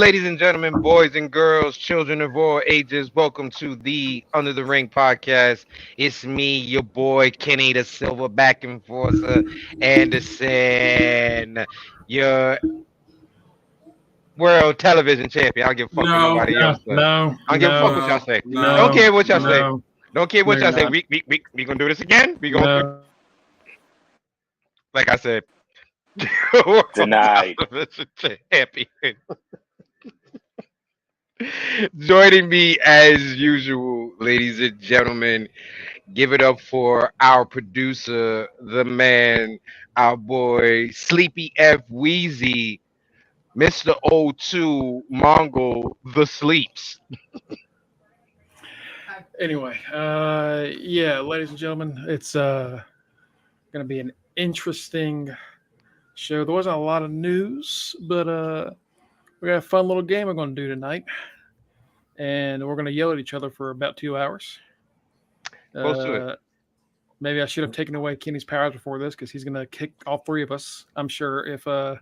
ladies and gentlemen, boys and girls, children of all ages, welcome to the Under the Ring podcast. It's me, your boy Kenny the Silverback Enforcer Anderson, your world television champion. I don't give a fuck what No, nobody else says. no, I don't give a fuck what y'all no, say. Don't no, care what y'all say. no. Don't care what No, y'all say. you're not. We gonna do this again. We gonna No. like I said. World Denied. television champion. Joining me as usual, ladies and gentlemen, give it up for our producer, the man, our boy, Sleepy F Wheezy, Mr. O2, Mongol, the Sleeps. Anyway, yeah, ladies and gentlemen, it's going to be an interesting show. There wasn't a lot of news, but we got a fun little game we're going to do tonight, and we're going to yell at each other for about 2 hours. Close to it. Maybe I should have taken away Kenny's powers before this because he's going to kick all three of us. I'm sure if Oh,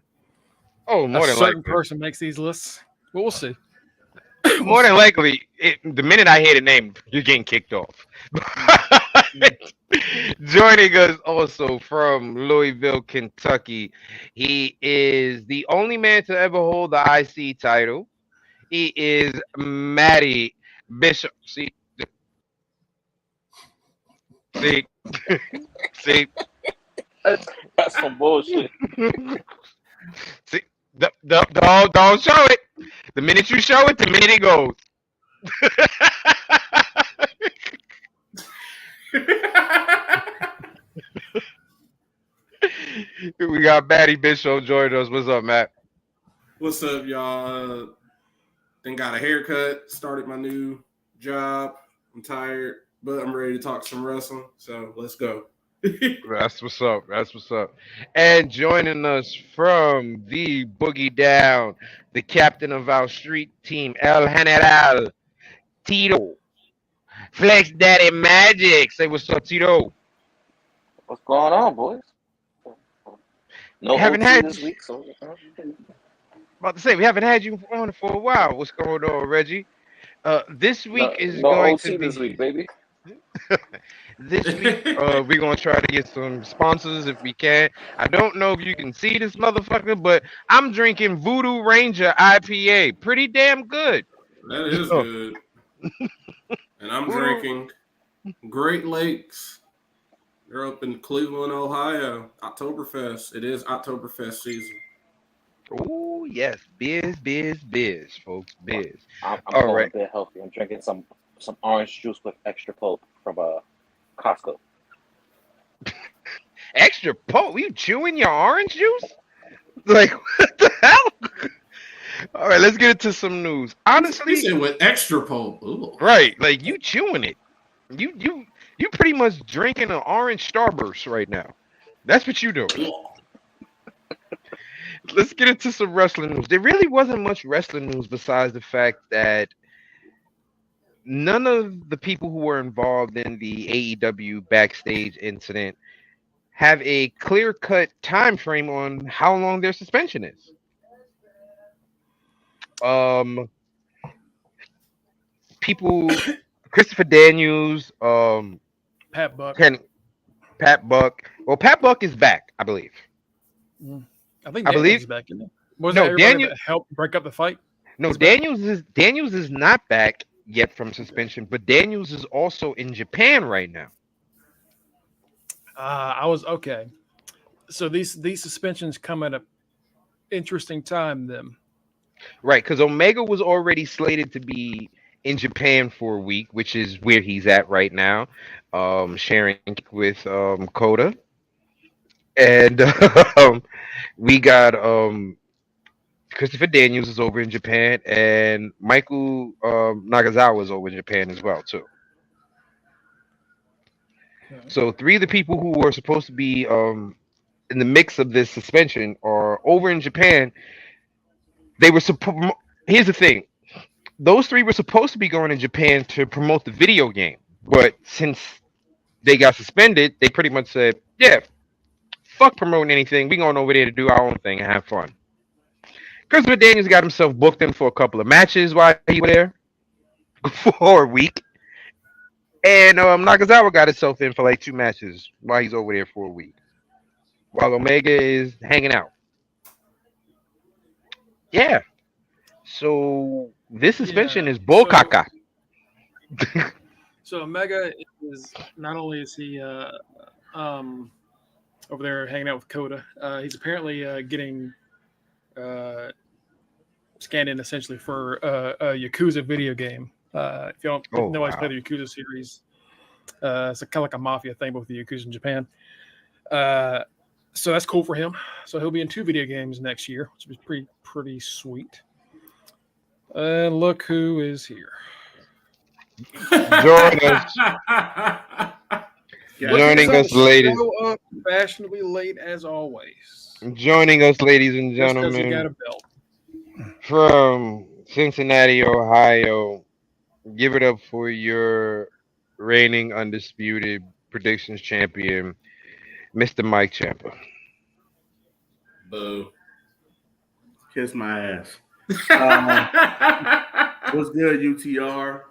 a more than certain likely. person makes these lists, but we'll see. More than likely, the minute I hear the name, you're getting kicked off. Joining us also from Louisville, Kentucky, he is the only man to ever hold the IC title. He is Matty Bishop. See, see, see. That's some bullshit. See, don't show it. The minute you show it, the minute it goes. We got Matty Bishop joining us. What's up, Matt? What's up, y'all? Then got a haircut, started my new job. I'm tired, but I'm ready to talk some wrestling. So let's go. That's what's up. That's what's up. And joining us from the Boogie Down, the captain of our street team, El General, Tito. Flex Daddy Magic. Say what's up, Tito. What's going on, boys? No Haven't OT had- this week, so About to say, we haven't had you on for a while. What's going on, Reggie? This week is no going OT to be... this week, baby. This week, we're gonna try to get some sponsors if we can. I don't know if you can see this motherfucker, but I'm drinking Voodoo Ranger IPA. Pretty damn good. That is good. And I'm drinking Great Lakes. They're up in Cleveland, Ohio. Oktoberfest. It is Oktoberfest season. Oh yes, biz, folks, biz. I'm All going right. a bit healthy. I'm drinking some orange juice with extra pulp from Costco. Extra poke? You chewing your orange juice? Like what the hell? All right, let's get into some news. He Honestly, said with extra pulp. Ooh. right? Like you chewing it. You pretty much drinking an orange Starburst right now. That's what you doing. Let's get into some wrestling news. There really wasn't much wrestling news besides the fact that none of the people who were involved in the AEW backstage incident have a clear-cut time frame on how long their suspension is. People, Christopher Daniels, Pat Buck. Pat Buck. Well, Pat Buck is back, I believe. I think I Daniels believe- is back in there. Was No, that everybody Daniel- that helped break up the fight? No, He's back. Daniels is not back yet from suspension, but Daniels is also in Japan right now. I was okay. So these suspensions come at an interesting time then. Right, because Omega was already slated to be in Japan for a week, which is where he's at right now, sharing with Coda. And we got Christopher Daniels is over in Japan, and Michael Nagasawa is over in Japan as well too. So three of the people who were supposed to be in the mix of this suspension are over in Japan. They were Here's the thing: those three were supposed to be going to Japan to promote the video game, but since they got suspended, they pretty much said, "Yeah, fuck promoting anything. We going over there to do our own thing and have fun." Christopher Daniels got himself booked in for a couple of matches while he was there for a week. And Nakazawa got himself in for like 2 matches while he's over there for a week. While Omega is hanging out. Yeah. So this suspension Yeah. is bull caca. So Omega is not only is he over there hanging out with Coda, he's apparently getting scanned in essentially for a Yakuza video game. If you don't if nobody's played the Yakuza series, it's kind of like a mafia thing, but with the Yakuza in Japan. So that's cool for him. So he'll be in 2 video games next year, which is pretty sweet. And look who is here. Joining us, ladies. Up fashionably late as always. Joining us, ladies and Just 'cause he gentlemen, got a belt. from Cincinnati, Ohio. Give it up for your reigning undisputed predictions champion, Mr. Mike Ciampa. Boo. Kiss my ass. What's good, UTR?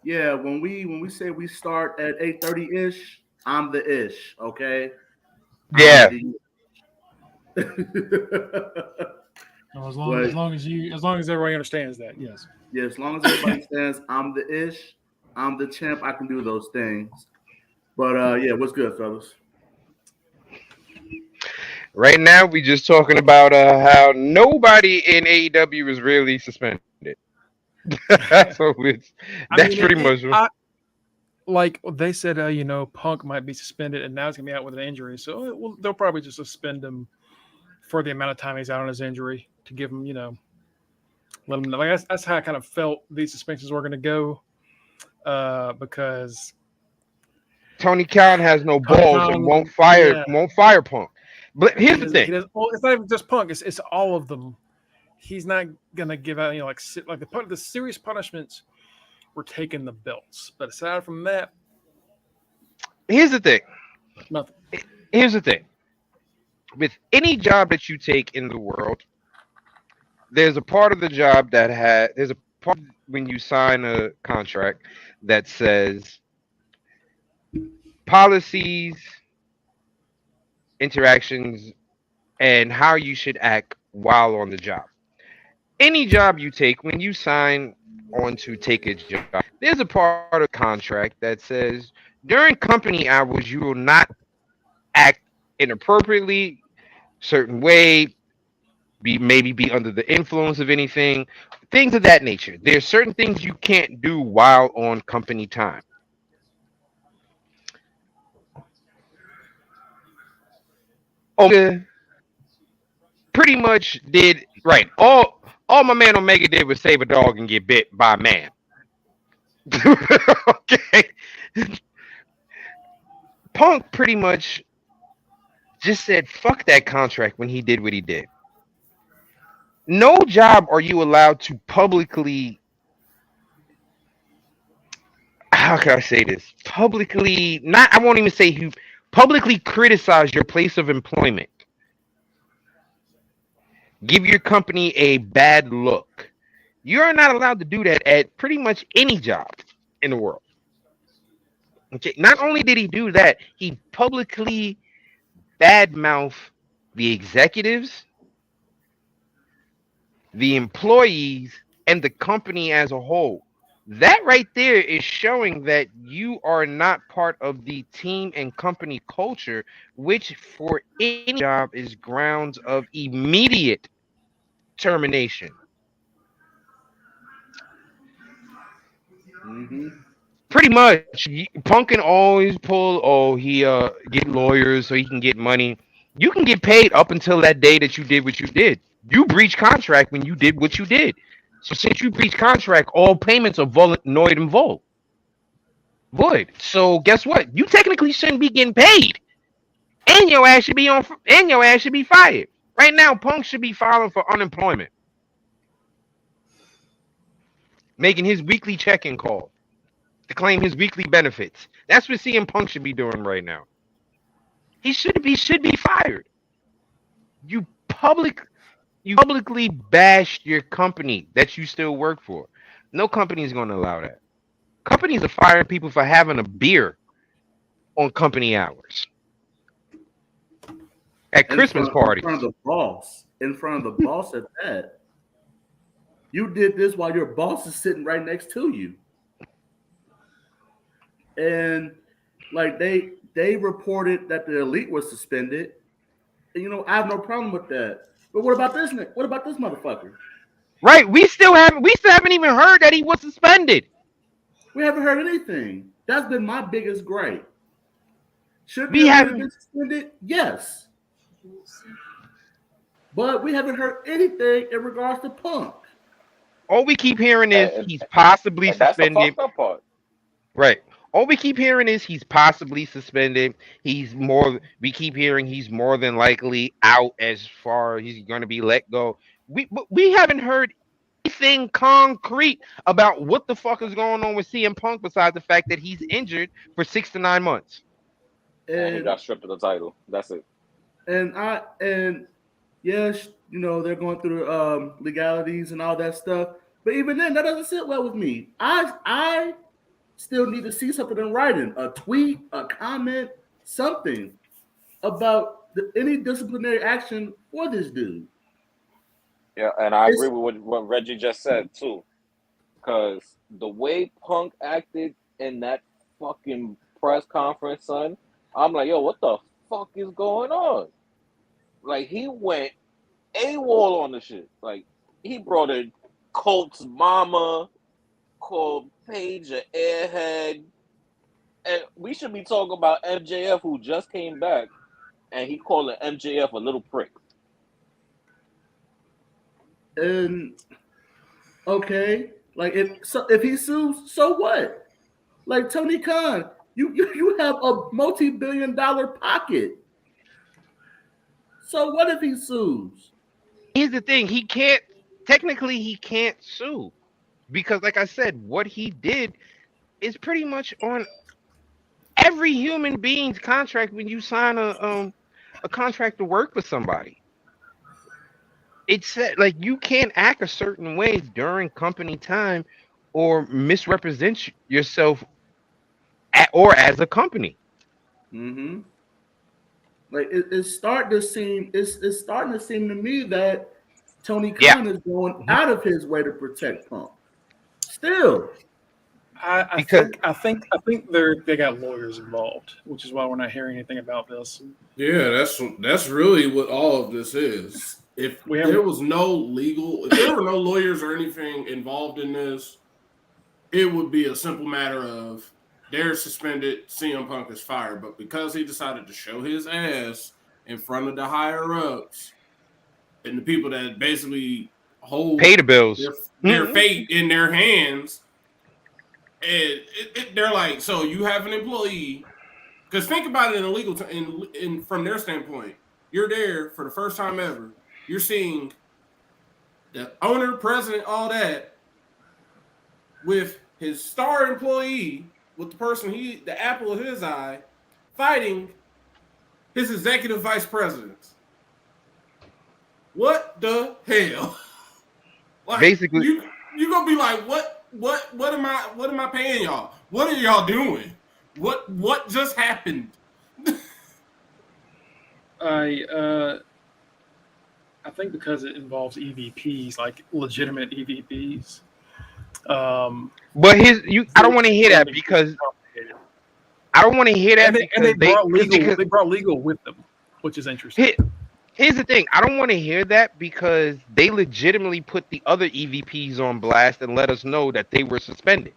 Yeah, when we say we start at 8:30 ish, I'm the ish. Okay. Yeah. No, as long as everybody understands that, yes. Yeah, as long as everybody says I'm the ish, I'm the champ, I can do those things. But yeah, what's good, fellas? Right now, we just talking about how nobody in AEW is really suspended. So that's pretty much. Like they said, Punk might be suspended, and now he's gonna be out with an injury. So they'll probably just suspend him for the amount of time he's out on his injury to give him, let him know. Like that's how I kind of felt these suspensions were gonna go, because Tony Khan has no balls and won't fire Punk. But here's the thing: it's not even just Punk; it's all of them. He's not gonna give out, like the serious punishments were taking the belts. But aside from that, here's the thing. Nothing. Here's the thing: with any job that you take in the world, there's a part of the job there's a part when you sign a contract that says policies, interactions, and how you should act while on the job. Any job you take, when you sign on to take a job, there's a part of the contract that says during company hours you will not act inappropriately, certain way, maybe be under the influence of anything, things of that nature. There's certain things you can't do while on company time. Omega pretty much did right. All my man Omega did was save a dog and get bit by a man. Okay. Punk pretty much just said fuck that contract when he did what he did. No job are you allowed to publicly, how can I say this? Publicly, not, I won't even say who, publicly criticize your place of employment. Give your company a bad look. You're not allowed to do that at pretty much any job in the world. Okay. Not only did he do that, he publicly badmouthed the executives, the employees, and the company as a whole. That right there is showing that you are not part of the team and company culture, which for any job is grounds of immediate termination. Mm-hmm. Pretty much, Punk can always pull, he get lawyers so he can get money. You can get paid up until that day that you did what you did. You breached contract when you did what you did. So since you breached contract, all payments are void and void. So guess what? You technically shouldn't be getting paid, and your ass should be fired. Right now, Punk should be filing for unemployment, making his weekly check-in call to claim his weekly benefits. That's what CM Punk should be doing right now. He should be fired. You You publicly bashed your company that you still work for. No company is going to allow that. Companies are firing people for having a beer on company hours at Christmas in front of parties. the boss, in front of the boss at that. You did this while your boss is sitting right next to you, and like they reported that the elite was suspended. And, I have no problem with that. But what about this? What about this motherfucker? Right? We still haven't even heard that he was suspended. We haven't heard anything. That's been my biggest gripe. Should the We elite have haven't. been suspended? Yes. But we haven't heard anything in regards to Punk. All we keep hearing is And, he's possibly and that's the suspended. fucked up part. Right. All we keep hearing is he's possibly suspended. He's more. We keep hearing he's more than likely out as far as he's going to be let go. We haven't heard anything concrete about what the fuck is going on with CM Punk besides the fact that he's injured for 6 to 9 months. And he And got stripped of the title. That's it. and yes, they're going through legalities and all that stuff. But even then, that doesn't sit well with me. I still need to see something in writing, a tweet, a comment, something about any disciplinary action for this dude. Yeah, and I It's agree with what Reggie just said too. Because the way Punk acted in that fucking press conference, son, I'm like, yo, what the fuck is going on? Like, he went AWOL on the shit. Like, he brought in Colt's mama, called Paige an airhead. And we should be talking about MJF, who just came back, and he calling MJF a little prick. and okay, like if he sues, so what? Like Tony Khan, you have a multi-billion-dollar pocket. So what if he sues? Here's the thing: he can't. Technically, he can't sue because, like I said, what he did is pretty much on every human being's contract when you sign a contract to work for somebody. It said like you can't act a certain way during company time or misrepresent yourself or as a company. Mm-hmm. Like it's starting to seem to me that Tony Yeah. Khan is going out of his way to protect Punk. Still, I Because- think they got lawyers involved, which is why we're not hearing anything about this. Yeah, that's really what all of this is. If there were no lawyers or anything involved in this, it would be a simple matter of they're suspended, CM Punk is fired. But because he decided to show his ass in front of the higher ups and the people that basically hold Pay the bills. their fate in their hands, and they're like, so you have an employee. Because think about it in a legal in from their standpoint, you're there for the first time ever. You're seeing the owner, president, all that, with his star employee, with the person the apple of his eye, fighting his executive vice president. What the hell? Like, Basically, you gonna be like, what am I paying y'all? What are y'all doing? What just happened? I think because it involves EVPs, like legitimate EVPs. but I don't want to hear that because I don't want to hear that and they brought legal with them, which is interesting. Here's the thing. I don't want to hear that because they legitimately put the other EVPs on blast and let us know that they were suspended.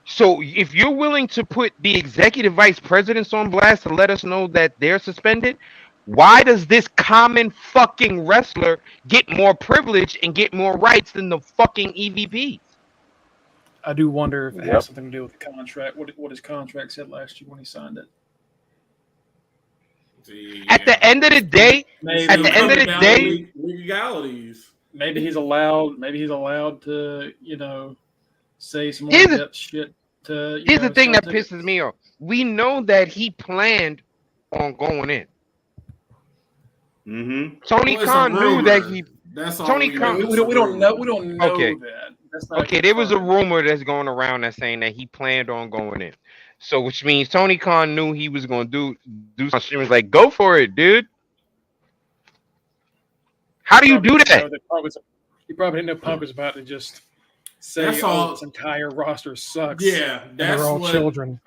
So if you're willing to put the executive vice presidents on blast and let us know that they're suspended, why does this common fucking wrestler get more privilege and get more rights than the fucking EVPs? I do wonder if it has something to do with the contract. What his contract said last year when he signed it. At the end of the day, legalities. Maybe he's allowed to, say some more in-depth shit. Here's the thing that pisses me off. We know that he planned on going in. Mm-hmm. Tony Well, it's a Khan knew that rumor. he. That's all Tony we Khan- know. We It's a don't know. rumor. We don't know Okay. that. That's not Okay, there was a confirmed. rumor that's going around that's saying that he planned on going in. So, which means Tony Khan knew he was going to do something. She was like, "Go for it, dude." How do you Probably do didn't that? know that Punk was. He probably didn't know Punk was about to just say, That's "Oh, all- this entire roster sucks." Yeah, and they're that's all what. children.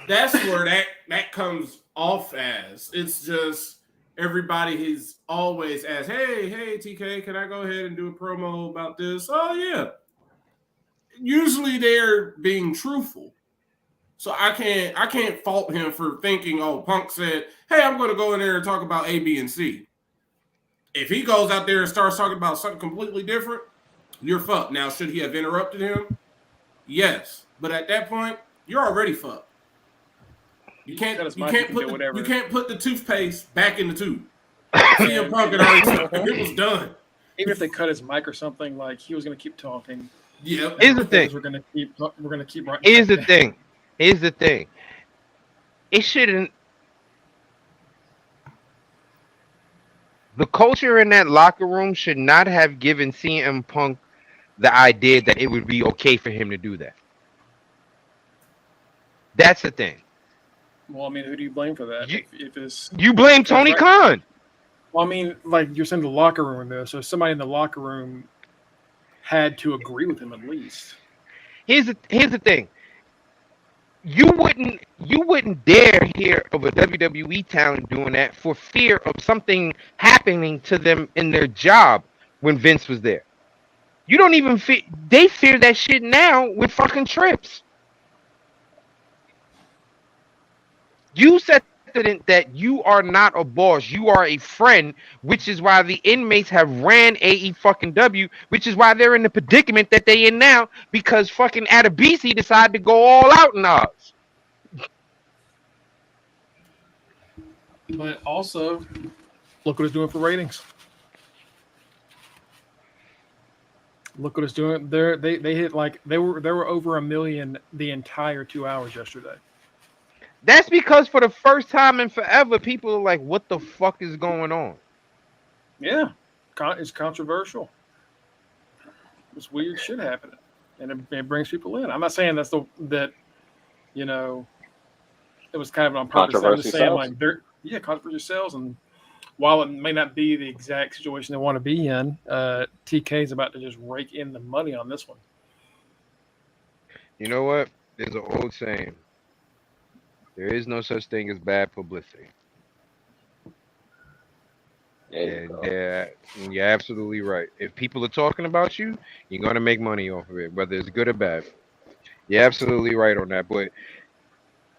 That's where that comes off as. It's just everybody has always asked, hey, TK, can I go ahead and do a promo about this? Oh yeah. Usually they're being truthful. So I can't fault him for thinking, oh, Punk said, hey, I'm going to go in there and talk about A, B, and C. If he goes out there and starts talking about something completely different, you're fucked. Now, should he have interrupted him? Yes. But at that point, you're already fucked. You can't put the toothpaste back in the tube. CM Punk had already took it. It was done. Even if they cut his mic or something, like he was going to keep talking. Yep. Here's the thing. We're going to keep writing. Here's the thing. Here's the thing. It shouldn't. The culture in that locker room should not have given CM Punk the idea that it would be okay for him to do that. That's the thing. Well, I mean, who do you blame for that? You- if it's You blame Tony Khan. well, I mean, like you're saying the locker room there, so somebody in the locker room had to agree with him at least. Here's the thing. You wouldn't dare hear of a WWE talent doing that for fear of something happening to them in their job when Vince was there. You don't even fear. They fear that shit now with fucking Trips. You said that you are not a boss. You are a friend, which is why the inmates have ran AE fucking W, which is why they're in the predicament that they in now because fucking Adebisi decided to go all out in Oz. But also, look what it's doing for ratings. Look what it's doing. They hit like they were over 1 million the entire 2 hours yesterday. That's because for the first time in forever, people are like, "What the fuck is going on?" Yeah, it's controversial. It's weird shit happening, and it brings people in. I'm not saying that you know it was kind of on purpose. I'm Controversy just saying sells. controversy sells, and while it may not be the exact situation they want to be in, TK is about to just rake in the money on this one. You know what? There's an old saying. There is no such thing as bad publicity. And you're absolutely right. If people are talking about you, you're going to make money off of it, whether it's good or bad. You're absolutely right on that. But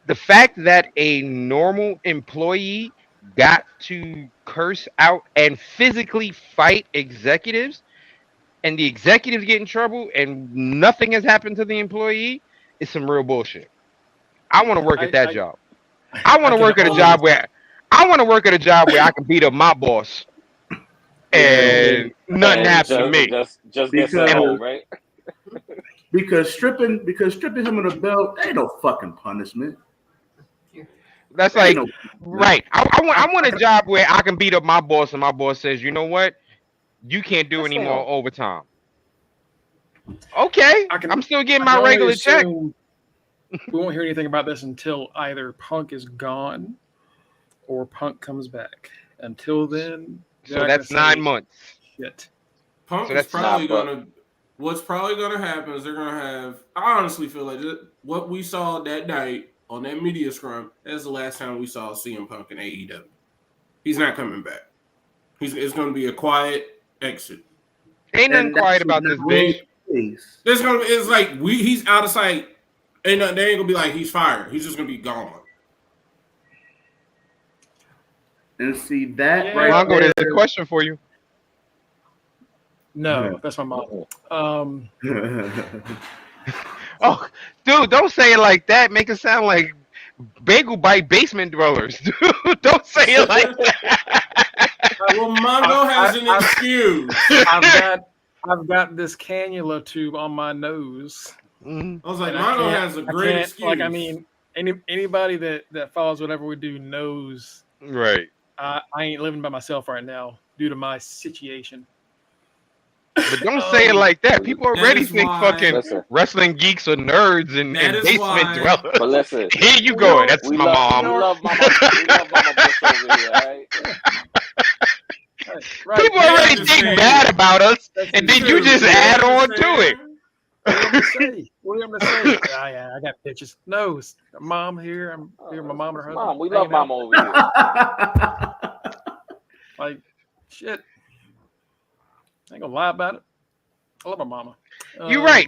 the fact that a normal employee got to curse out and physically fight executives, and the executives get in trouble, and nothing has happened to the employee, is some real bullshit. I want to work at that job. I want to work at a job where I can beat up my boss and nothing happens to me. Just get sent home, right? Because stripping him of the belt ain't no fucking punishment. That's like right. I want a job where I can beat up my boss and my boss says, you know what, you can't do any more overtime. Okay, I'm still getting my regular check. We won't hear anything about this until either Punk is gone or Punk comes back. Until then, so that's 9 months. Shit. Punk is probably gonna. What's probably gonna happen is they're gonna have. I honestly feel like what we saw that night on that media scrum. That's the last time we saw CM Punk in AEW. He's not coming back. It's gonna be a quiet exit. Ain't nothing quiet about this bitch. It's like he's out of sight. They ain't gonna be like he's fired. He's just gonna be gone. And see that right Longo, there's a question for you. No, that's my mom. Oh, dude, don't say it like that. Make it sound like Bagel Bite basement dwellers. Dude, don't say it like that. Well, Mongo has an excuse. I've got this cannula tube on my nose. Mm-hmm. I was like, Mongo has a great excuse. Like, I mean, anybody that follows whatever we do knows. Right. I ain't living by myself right now due to my situation. But don't say it like that. People already is think why- fucking Listen, wrong geeks are nerds and That is basement why- dwellers. but listen, Here you We go. are- That's we my love, mom. we love Mama Bush over here, all right? Right. People Yeah, already I'm think just bad saying. about us, That's and then true. you just Yeah, add I'm on to saying. it. What am I gonna say? What am I gonna say? I got bitches. No, it's mom here. I'm here. My mom and her husband. Mom, we love hanging out. Mama over here. Like, shit. I ain't gonna lie about it. I love my mama. You're right,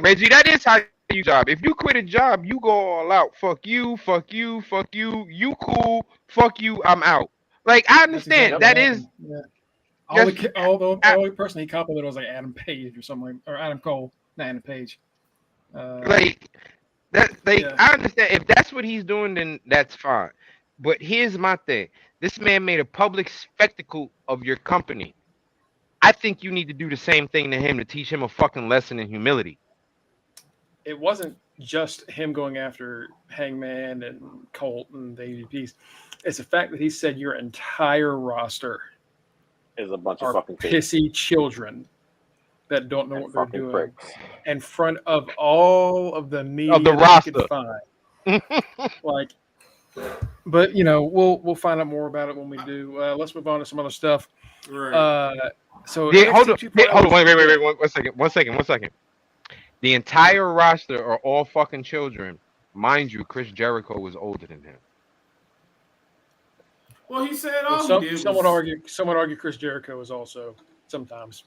Reggie. That is how you job. If you quit a job, you go all out. Fuck you, fuck you, fuck you. You cool. Fuck you. I'm out. Like I That's understand. exactly That what is. happened. Yeah. Yes, The only person he complimented was like Adam Page or something, or Adam Cole, not Adam Page. like that. Like Yeah. I understand. If that's what he's doing, then that's fine. But here's my thing. This man made a public spectacle of your company. I think you need to do the same thing to him to teach him a fucking lesson in humility. It wasn't just him going after Hangman and Colt and the ADPs. It's the fact that he said your entire roster Is a bunch are of fucking kids pissy children that don't know and what they're fucking doing pricks. in front of all of the media Of the that he could roster. find. Like, but we'll find out more about it when we do. Let's move on to some other stuff. Right. So Yeah, hold on, NXT 2.0 hold on, wait, is- one second. The entire roster are all fucking children. Mind you, Chris Jericho was older than him. Well, he said Well, all he did some was... would argue Chris Jericho is also sometimes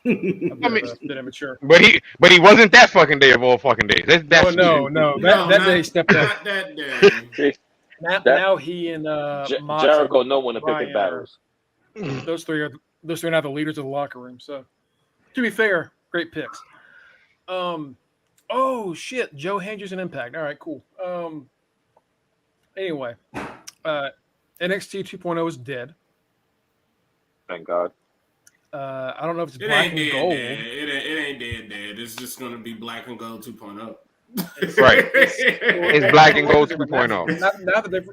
a bit immature. But he wasn't that fucking day of all fucking days. That's No. That day stepped up. Not that day. Now he and Mox Jericho and know when to pick his Bryan battles. those three are now the leaders of the locker room. So, to be fair, great picks. Oh shit, Joe Hendry's an Impact. All right, cool. Anyway, NXT 2.0 is dead. Thank God. I don't know if it's It black ain't and dead, gold. dead. It ain't dead. It's just gonna be black and gold 2.0. Right. It's black and gold 2.0.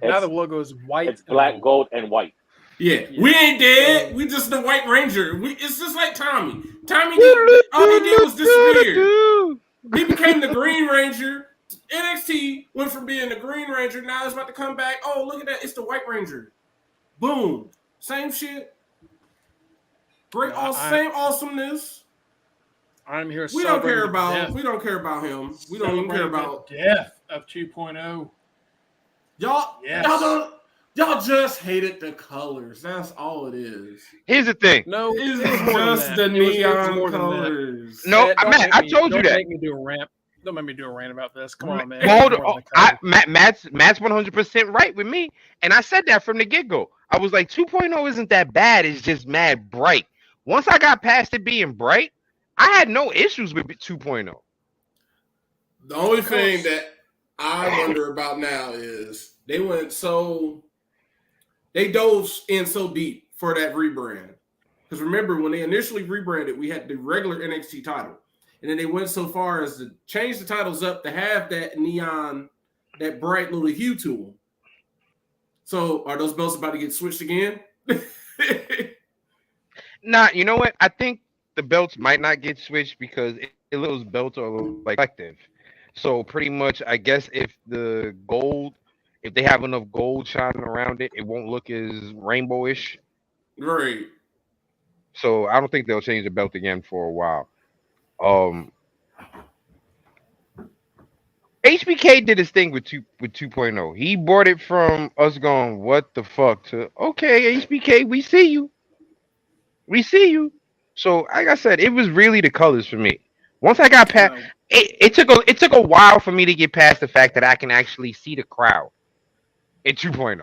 Now the logo is white. It's and black, gold, and white. Yeah, we ain't dead. We just the White Ranger. It's just like Tommy. Tommy did all he did was disappear. He became the Green Ranger. NXT went from being the Green Ranger. Now it's about to come back. Oh, look at that! It's the White Ranger. Boom. Same shit. Great, same awesomeness. I'm here. We don't care celebrating about. death. We don't care about him. We don't even care Celebrating about the death of 2.0. y'all. Yes. Y'all just hated the colors. That's all it is. Here's the thing. No, It's it was more than just that. the It was neon more than that. colors. No, Don't Matt, make I me- told you don't that. Make me do a rant. Don't make me do a rant about this. Come on, man. Hold It's more on. than the color. Matt's 100% right with me. And I said that from the get-go. I was like, 2.0 isn't that bad. It's just mad bright. Once I got past it being bright, I had no issues with 2.0. The only thing that I wonder about now is they dove in so deep for that rebrand. Because remember, when they initially rebranded, we had the regular NXT title. And then they went so far as to change the titles up to have that neon, that bright little hue to them. So are those belts about to get switched again? Nah, you know what? I think the belts might not get switched because those belts are like collective. So pretty much, I guess if they have enough gold shining around it, it won't look as rainbowish. Right. So I don't think they'll change the belt again for a while. HBK did his thing with 2.0. He brought it from us going, what the fuck, to okay, HBK, we see you. We see you. So like I said, it was really the colors for me. Once I got past it took a while for me to get past the fact that I can actually see the crowd in 2.0.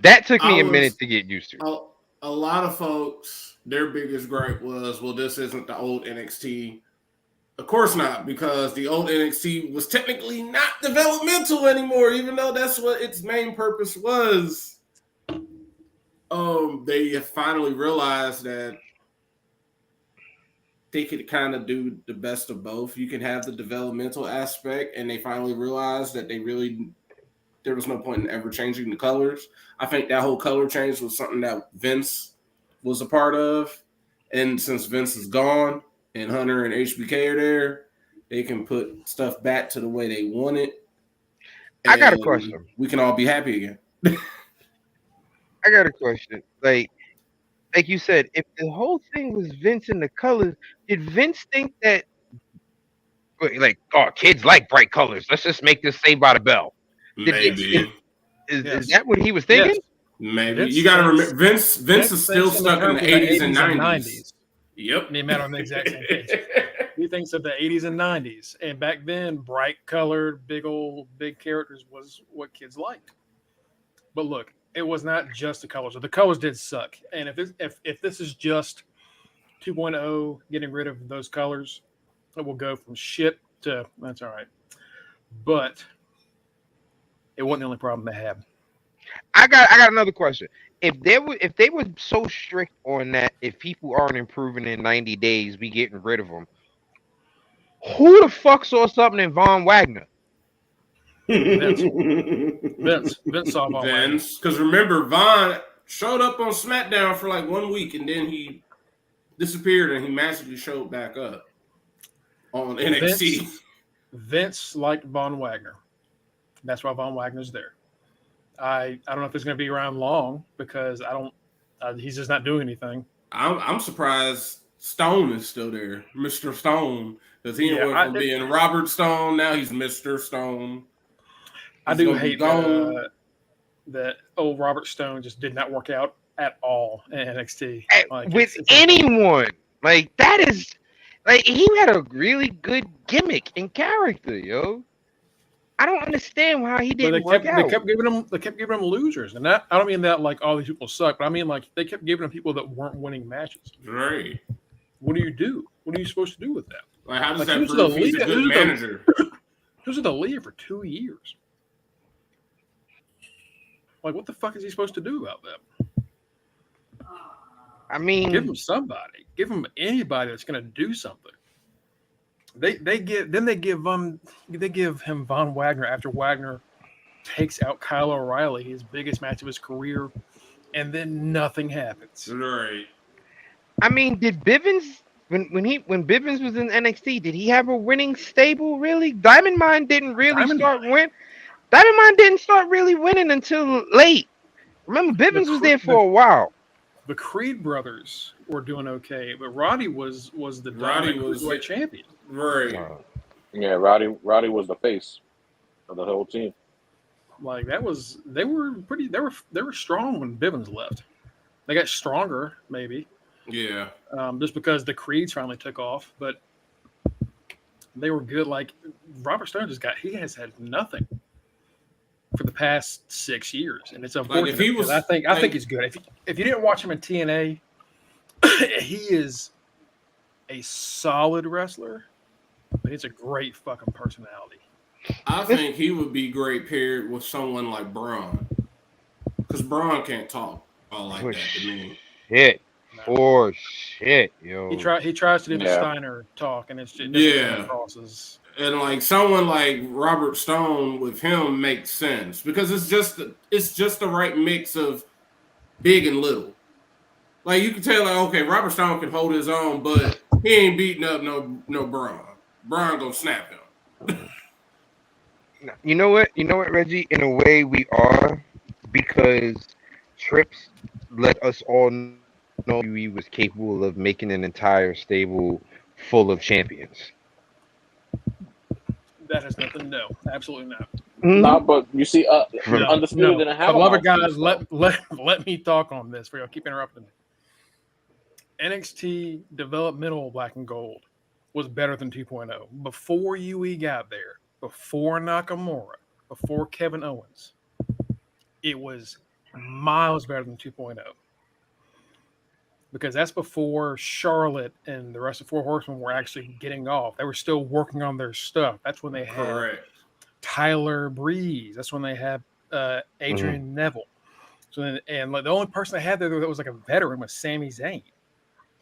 That took me a minute to get used to. A lot of folks, their biggest gripe was, well, this isn't the old NXT. Of course not, because the old NXT was technically not developmental anymore, even though that's what its main purpose was. They have finally realized that they could kind of do the best of both. You can have the developmental aspect, and they finally realized that they really there was no point in ever changing the colors. I think that whole color change was something that Vince was a part of. And since Vince is gone and Hunter and HBK are there, they can put stuff back to the way they want it. I got a question. We can all be happy again. I got a question. Like you said, if the whole thing was Vince and the colors, did Vince think that, like, oh, kids like bright colors, let's just make this Saved by the Bell? Maybe. Is that what he was thinking? Yes. Maybe. Vince You got to thinks- remember, Vince is still thinks stuck in the terms of 80s and 90s. Yep. They met on the exact same page. He thinks of the 80s and 90s. And back then, bright colored, big characters was what kids liked. But look, it was not just the colors. The colors did suck. And if this is just 2.0 getting rid of those colors, it will go from shit to that's all right. But it wasn't the only problem they had. I got another question. If they were so strict on that, if people aren't improving in 90 days, we getting rid of them. Who the fuck saw something in Von Wagner? Vince saw Von Wagner. Vince, because remember, Von showed up on SmackDown for like 1 week and then he disappeared and he magically showed back up on NXT. Vince liked Von Wagner. That's why Von Wagner's there. I don't know if he's going to be around long because he's just not doing anything. I'm surprised Stone is still there, Mr. Stone, because he went from being Robert Stone, now he's Mr. Stone. I do hate that old Robert Stone just did not work out at all in NXT. With anyone. Like, that is, like, he had a really good gimmick and character, yo. I don't understand how he didn't work out. They kept giving him losers, and that I don't mean that like all these people suck, but I mean like they kept giving him people that weren't winning matches. Right. What do you do? What are you supposed to do with that? Like, how does that prove he's a good manager? He was at the league for 2 years. Like, what the fuck is he supposed to do about that? I mean, give him somebody. Give him anybody that's going to do something. They give him Von Wagner after Wagner takes out Kyle O'Reilly, his biggest match of his career, and then nothing happens. Right. I mean, did Bivens when Bivens was in NXT, did he have a winning stable? Really, Diamond Mine didn't really start win. Diamond Mine didn't start really winning until late. Remember, Bivens was there for a while. The Creed brothers were doing okay, but Roddy was the cruiserweight champion. Right. Yeah, Roddy was the face of the whole team. Like they were strong when Bivens left. They got stronger, maybe. Yeah. Just because the Creeds finally took off, but they were good. Like Robert Stone he has had nothing for the past 6 years, and it's unfortunate. Like I think he's good. If you didn't watch him in TNA, he is a solid wrestler, but he's a great fucking personality. I think he would be great paired with someone like Braun, because Braun can't talk all like that to me. Shit. For shit, yo. He tries to do the Steiner talk, and it's just crosses. And like someone like Robert Stone with him makes sense because it's just the right mix of big and little. Like you can tell, like, okay, Robert Stone can hold his own, but he ain't beating up no Braun. Braun gonna snap him. You know what, Reggie? In a way, we are, because Trips let us all know he was capable of making an entire stable full of champions. That has nothing. No, absolutely not. No, but you see, Undisputed didn't have. I love it, guys. Let me talk on this. For you, keep interrupting. NXT developmental Black and Gold was better than 2.0 before UE got there, before Nakamura, before Kevin Owens. It was miles better than 2.0. Because that's before Charlotte and the rest of Four Horsemen were actually getting off. They were still working on their stuff. That's when they had Tyler Breeze. That's when they had Adrian Neville. So then, and like the only person they had there that was like a veteran was Sami Zayn.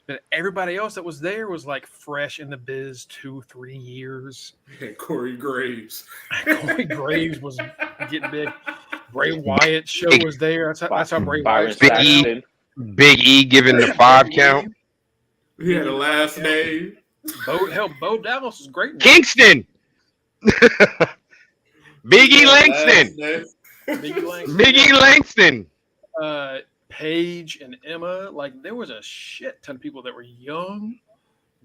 But everybody else that was there was like fresh in the biz 2-3 years. And Corey Graves. Corey Graves was getting big. Bray Wyatt show was there. That's how Bray Byron Wyatt started out. Saxton. Big E giving the 5 count. He had a last name. Bo Dallas was great. Kingston. Big E Langston. Big E Langston. Paige and Emma, like there was a shit ton of people that were young,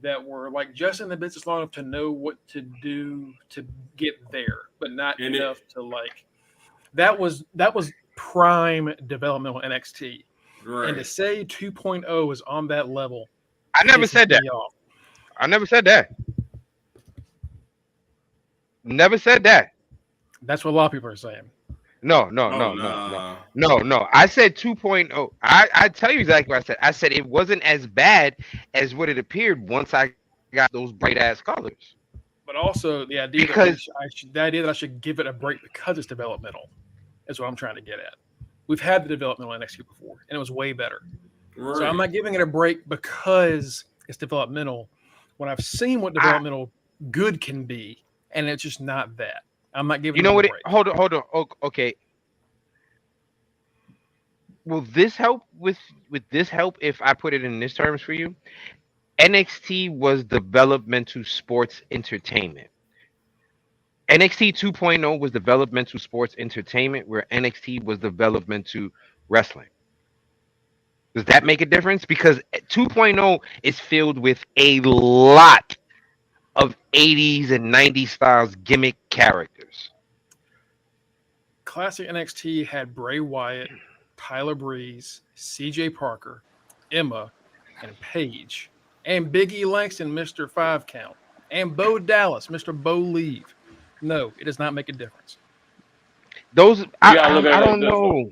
that were like just in the business long enough to know what to do to get there, but not enough to like. That was prime developmental NXT, Right. and to say 2.0 is on that level. I never said that. I never said that. Never said that. That's what a lot of people are saying. No. I said 2.0. I tell you exactly what I said. I said it wasn't as bad as what it appeared once I got those bright ass colors. But also the idea that I should give it a break because it's developmental is what I'm trying to get at. We've had the developmental NXT before, and it was way better. Right. So I'm not giving it a break because it's developmental when I've seen what developmental good can be, and it's just not that. I'm not giving. You know what? break. Hold on. Okay. Will this help with this help if I put it in this terms for you? NXT was developmental sports entertainment. NXT 2.0 was developmental sports entertainment, where NXT was developmental wrestling. Does that make a difference? Because 2.0 is filled with a lot of 80s and 90s styles gimmick characters. Classic NXT had Bray Wyatt, Tyler Breeze, CJ Parker, Emma, and Paige, and Big E Langston, Mr. 5 Count, and Bo Dallas, Mr. Bo Leave. No, it does not make a difference. Those I don't know.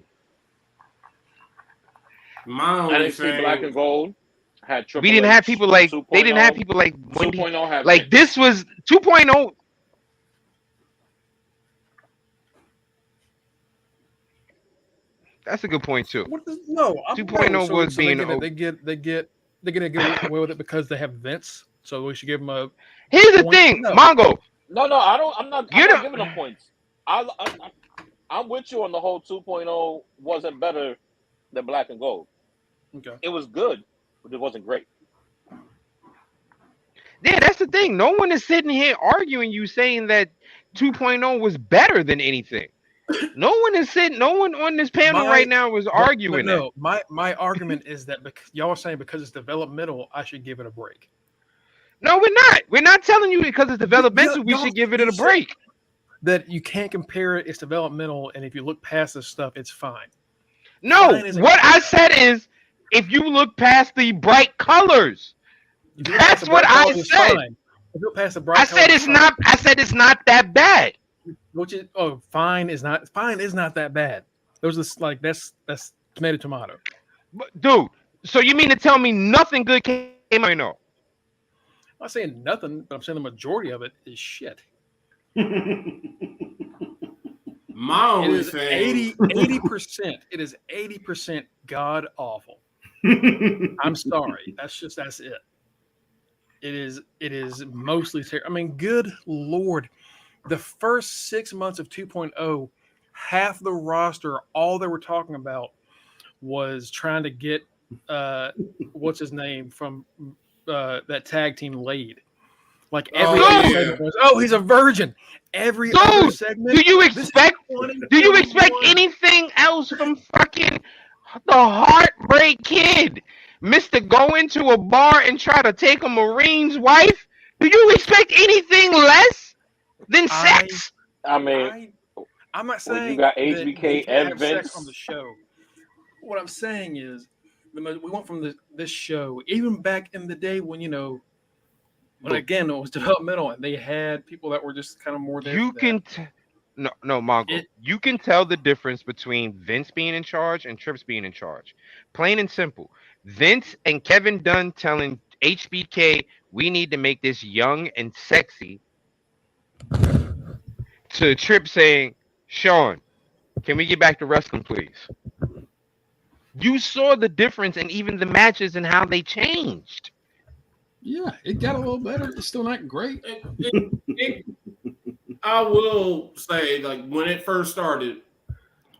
NXT Black and Gold had Triple We didn't H, have people like 2.0. they didn't have people like Wendy. 2.0 had Like Vince. this was 2.0. That's a good point too. No, 2.0 was being they're gonna get away with it because they have Vince. So we should give them a. Here's the point. thing, No. Mongo. No, I don't. I'm not giving them points. I'm with you on the whole 2.0 wasn't better than Black and Gold. Okay. It was good, but it wasn't great. Yeah, that's the thing. No one is sitting here arguing you saying that 2.0 was better than anything. No one on this panel right now is arguing that. No, my argument is that because y'all are saying because it's developmental, I should give it a break. No, we're not. We're not telling you because it's developmental, we should give it a break. That you can't compare it, it's developmental, and if you look past this stuff, it's fine. No, what I said is if you look past the bright colors, that's what I said. If you look past the bright I said it's not. I said it's not that bad. Which is fine is not that bad. Those are that's tomato. But, dude, so you mean to tell me nothing good came out? No. I'm not saying nothing, but I'm saying the majority of it is shit. My only it is thing 80%. It is 80% god awful. I'm sorry. That's it. It is mostly terrible. I mean, good Lord. The first 6 months of 2.0, half the roster, all they were talking about was trying to get what's his name from that tag team laid. Like every other segment was, he's a virgin. Every other segment. Do you expect anything else from fucking the Heartbreak Kid? Mr. Go into a bar and try to take a Marine's wife? Do you expect anything less than sex? I'm not saying you got HBK and Vince on the show. What I'm saying is, we went from this show even back in the day when but again, it was developmental, and they had people that were just kind of more there. No, Mongo. You can tell the difference between Vince being in charge and Trips being in charge. Plain and simple. Vince and Kevin Dunn telling HBK, we need to make this young and sexy. To Tripp saying, Sean, can we get back to wrestling, please? You saw the difference in even the matches and how they changed. Yeah, it got a little better. It's still not great. It, I will say, like, when it first started,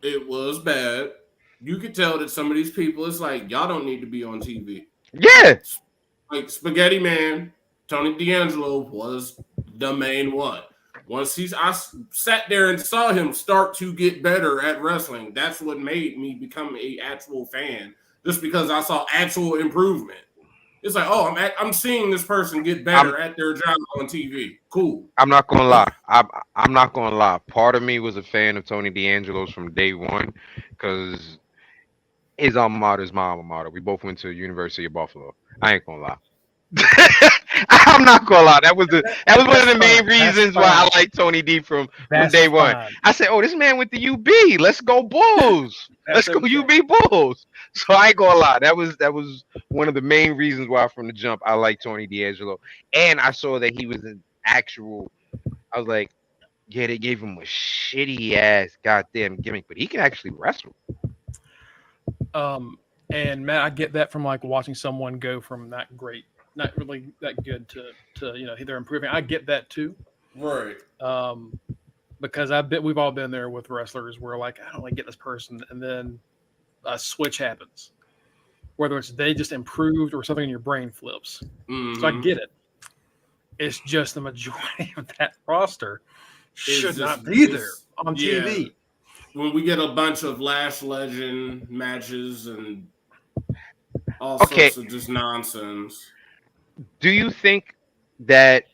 it was bad. You could tell that some of these people, it's like, y'all don't need to be on TV. Yeah. Like Spaghetti Man, Tony D'Angelo was the main one. I sat there and saw him start to get better at wrestling. That's what made me become a actual fan, just because I saw actual improvement. It's like, oh, I'm seeing this person get better at their job on TV. Cool. I'm not gonna lie. I'm not gonna lie. Part of me was a fan of Tony D'Angelo's from day one, because his alma mater is my alma mater. We both went to University of Buffalo. I ain't gonna lie. I'm not gonna lie. That was one of the main reasons why I like Tony D from day one. I said, "Oh, this man went to UB. Let's go Bulls. Let's go UB Bulls." So I ain't gonna lie. That was one of the main reasons why from the jump I like Tony D'Angelo, and I saw that he was an actual. I was like, yeah, they gave him a shitty ass goddamn gimmick, but he can actually wrestle. And Matt, I get that from like watching someone go from not great, not really that good to they're improving. I get that too. Right. Because we've all been there with wrestlers where like I don't really get this person, and then a switch happens, whether it's they just improved or something in your brain flips. Mm-hmm. So I get it. It's just the majority of that roster should not be there on TV. When we get a bunch of Lash Legend matches and all sorts of just nonsense. Do you think that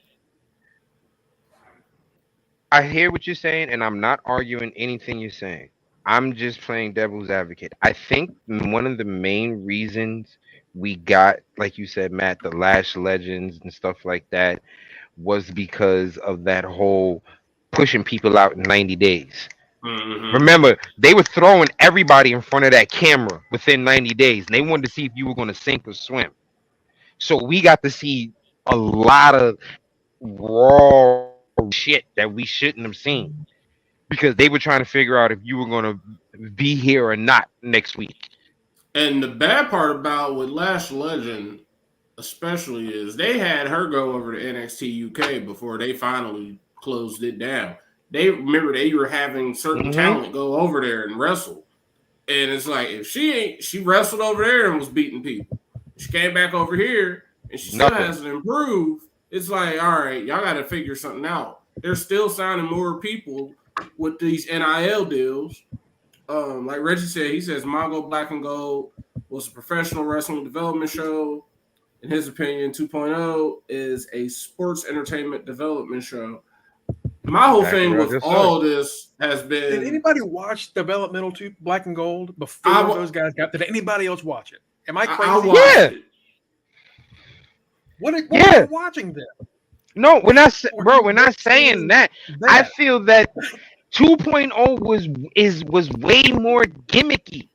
I hear what you're saying, and I'm not arguing anything you're saying. I'm just playing devil's advocate. I think one of the main reasons we got, like you said, Matt, the Lash Legends and stuff like that was because of that whole pushing people out in 90 days. Mm-hmm. Remember, they were throwing everybody in front of that camera within 90 days, and they wanted to see if you were going to sink or swim. So we got to see a lot of raw shit that we shouldn't have seen, because they were trying to figure out if you were going to be here or not next week. And the bad part about with Lash Legend, especially, is they had her go over to NXT UK before they finally closed it down. They were having certain talent go over there and wrestle. And it's like, if she wrestled over there and was beating people. She came back over here and she still hasn't improved. It's like, all right, y'all got to figure something out. They're still signing more people with these NIL deals. Like Reggie said, he says Mongo Black and Gold was a professional wrestling development show. In his opinion, 2.0 is a sports entertainment development show. My whole thing with all this has been... Did anybody watch Developmental 2 Black and Gold before those guys got... Did anybody else watch it? Am I crazy? Yeah. What are you watching then? No, we're not saying that. I feel that 2.0 was way more gimmicky.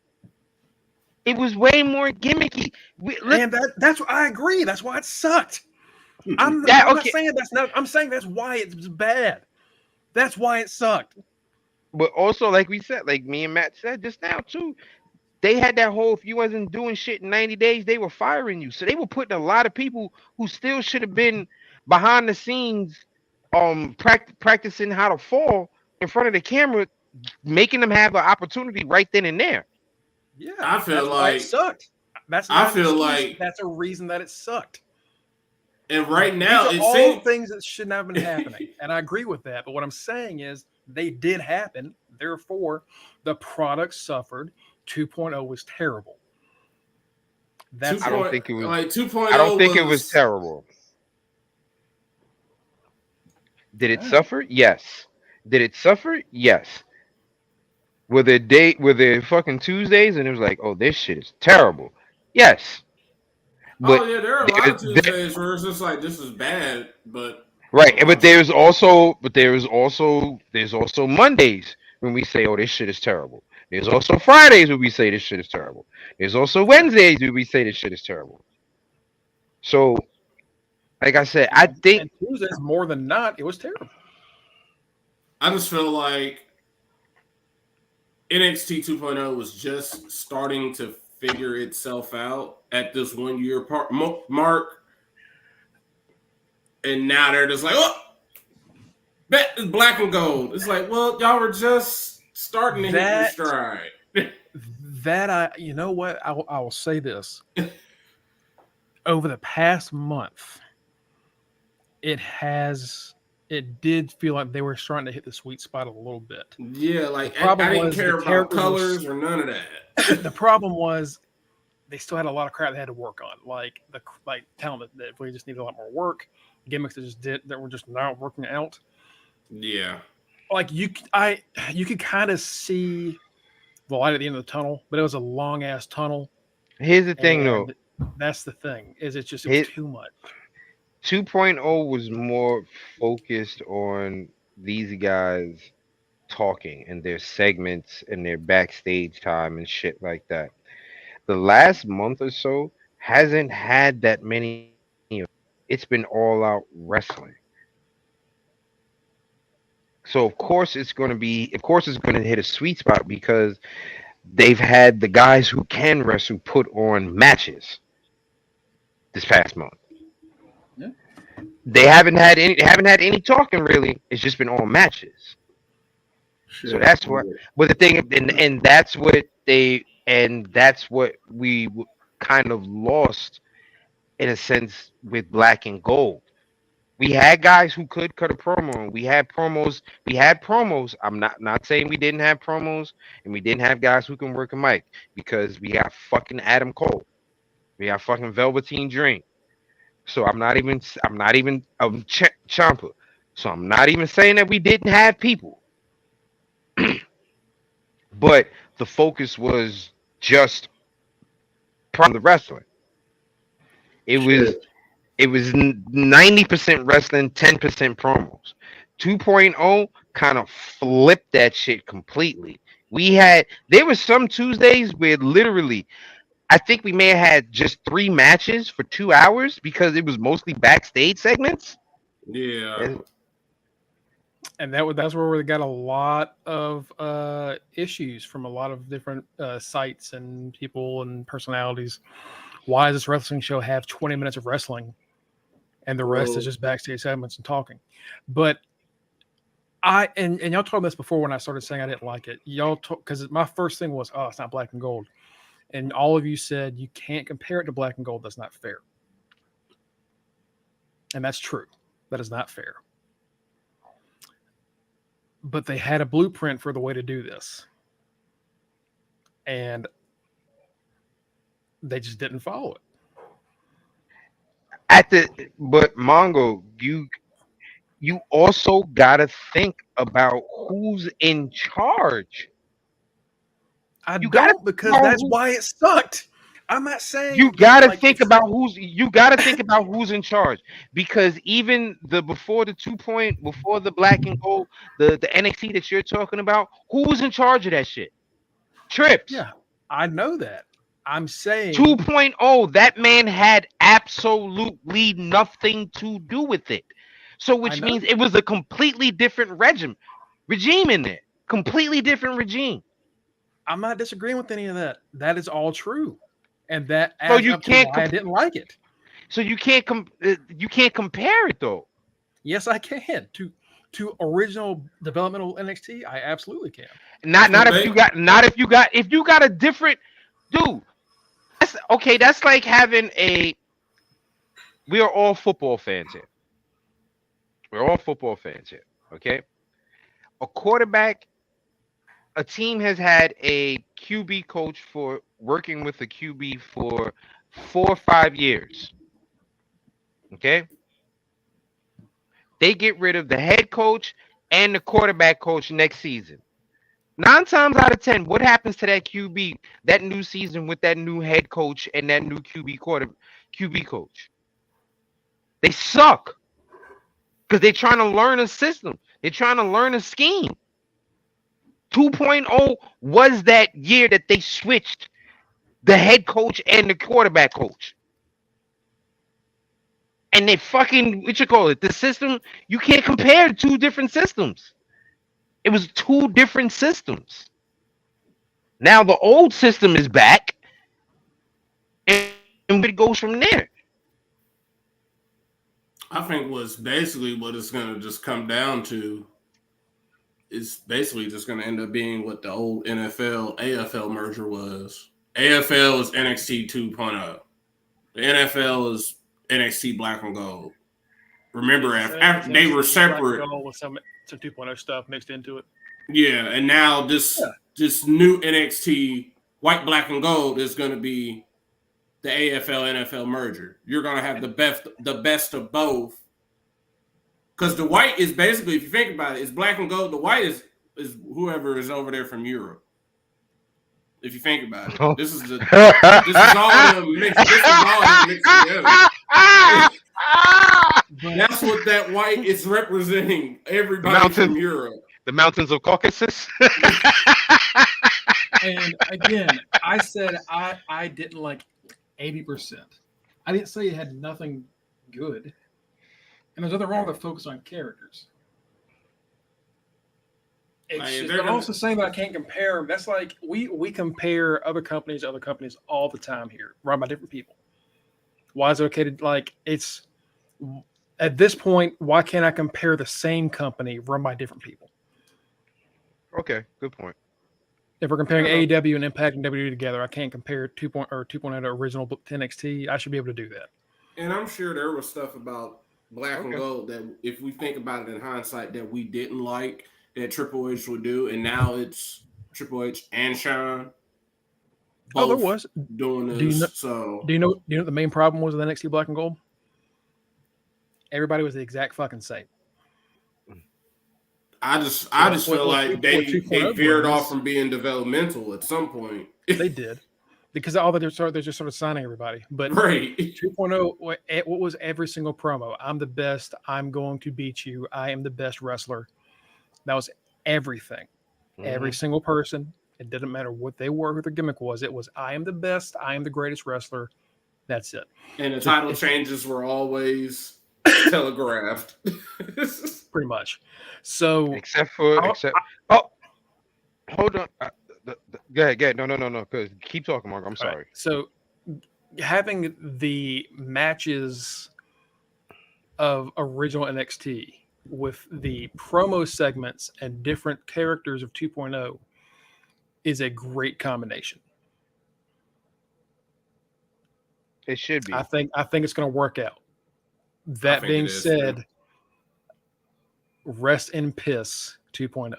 It was way more gimmicky. And that's I agree. That's why it sucked. I'm not saying that's not. I'm saying that's why it's bad. That's why it sucked. But also, like we said, like me and Matt said just now too, they had that whole, if you wasn't doing shit in 90 days, they were firing you. So they were putting a lot of people who still should have been behind the scenes, practicing how to fall in front of the camera, making them have an opportunity right then and there. Yeah, I feel like it sucked. That's a reason that it sucked. And right now, it's all things that shouldn't have been happening. And I agree with that. But what I'm saying is they did happen. Therefore, the product suffered. 2.0 was terrible. I don't think it was like 2.0. I don't think it was terrible. Did it suffer? Yes. Did it suffer? Yes. Were there fucking Tuesdays and it was like, oh, this shit is terrible? Yes. But, there are a lot of Tuesdays where it's just like, this is bad, but right. But there's also Mondays when we say, oh, this shit is terrible. There's also Fridays when we say this shit is terrible. There's also Wednesdays when we say this shit is terrible. So, like I said, I think Tuesdays more than not, it was terrible. I just feel like NXT 2.0 was just starting to figure itself out at this 1 year mark, and now they're just like, oh, bet is black and gold. It's like, well, y'all were just starting to hit your stride. You know what? I will say this. Over the past month, it did feel like they were starting to hit the sweet spot a little bit. Yeah, like I didn't care about colors or none of that. The problem was they still had a lot of crap they had to work on, like talent that we just needed a lot more work, gimmicks that were just not working out. Yeah, like you could kind of see the light at the end of the tunnel, but it was a long ass tunnel. Here's the thing, though. That's the thing. It was too much. 2.0 was more focused on these guys talking and their segments and their backstage time and shit like that. The last month or so hasn't had that many. It's been all out wrestling. So of course it's going to hit a sweet spot because they've had the guys who can wrestle put on matches this past month. Yeah. They haven't had any talking really. It's just been all matches. Sure. So that's what. But the thing, and that's what we kind of lost in a sense with Black and Gold. We had guys who could cut a promo. We had promos. I'm not saying we didn't have promos, and we didn't have guys who can work a mic because we got fucking Adam Cole. We got fucking Velveteen Dream. So I'm not even Ciampa. So I'm not even saying that we didn't have people. But the focus was just from the wrestling. It was 90% wrestling, 10% promos. 2.0 kind of flipped that shit completely. There were some Tuesdays where literally I think we may have had just 3 matches for 2 hours because it was mostly backstage segments. Yeah. And that's where we got a lot of issues from a lot of different sites and people and personalities. Why does this wrestling show have 20 minutes of wrestling and the rest is just backstage segments and talking? But and y'all told me this before when I started saying I didn't like it. Because my first thing was, it's not Black and Gold. And all of you said you can't compare it to Black and Gold. That's not fair. And that's true. That is not fair. But they had a blueprint for the way to do this. And they just didn't follow it. But Mongo, you also gotta think about who's in charge. Because that's why it sucked. I'm not saying you gotta think about who's in charge, because even before the Black and Gold, the NXT that you're talking about, who was in charge of that shit? Trips. Yeah, I know that. I'm saying 2.0, that man had absolutely nothing to do with it. So which means it was a completely different regime in there. Completely different regime. I'm not disagreeing with any of that. That is all true. And that adds up to why I didn't like it. So you can't compare it though. Yes, I can. To original developmental NXT, I absolutely can. If you got a different dude. That's like having we are all football fans here. We're all football fans here. Okay. A team has had a QB coach for working with a QB for 4 or 5 years. Okay. They get rid of the head coach and the quarterback coach next season. 9 times out of 10, what happens to that QB that new season with that new head coach and that new QB coach? They suck because they're trying to learn a system. They're trying to learn a scheme. 2.0 was that year that they switched the head coach and the quarterback coach. And they fucking, the system, you can't compare 2 different systems. It was 2 different systems. Now the old system is back, and it goes from there. I think what it's gonna just come down to is basically just gonna end up being what the old NFL AFL merger was. AFL is NXT 2.0. The NFL is NXT Black and Gold. Remember, after they were separate, with some 2.0 stuff mixed into it. yeah, and now this new NXT White, Black, and Gold is going to be the AFL NFL merger. You're going to have the best of both, because the white is basically, if you think about it, it's black and gold. The white is whoever is over there from Europe. If you think about it, this is all them mixed. This is all them mixed together. That's what that white is representing. Everybody from Europe. The mountains of Caucasus. And again, I said I didn't like 80%. I didn't say it had nothing good. And there's nothing wrong with a focus on characters. I'm also saying that I can't compare. That's like we compare other companies all the time here, run by different people. Why is it okay to it's at this point? Why can't I compare the same company run by different people? Okay, good point. If we're comparing AEW and Impact and WWE together, I can't compare 2.0 to original NXT. I should be able to do that. And I'm sure there was stuff about Black and Gold that, if we think about it in hindsight, that we didn't like that Triple H would do, and now it's Triple H and Shawn. There was doing this. Do you know what the main problem was with NXT Black and Gold? Everybody was the exact fucking same. I just feel like they veered off from being developmental at some point. They did. Because all they're just sort of signing everybody. But right. 2.0, what was every single promo? I'm the best. I'm going to beat you. I am the best wrestler. That was everything. Mm-hmm. Every single person. It didn't matter what they were, who their gimmick was. It was, I am the best. I am the greatest wrestler. That's it. And the title changes were always telegraphed. Pretty much. So hold on. Go ahead. No. Because keep talking, Mark. I'm sorry. Right. So having the matches of original NXT with the promo segments and different characters of 2.0 is a great combination. It should be. I think it's going to work out. That being said, rest in piss 2.0.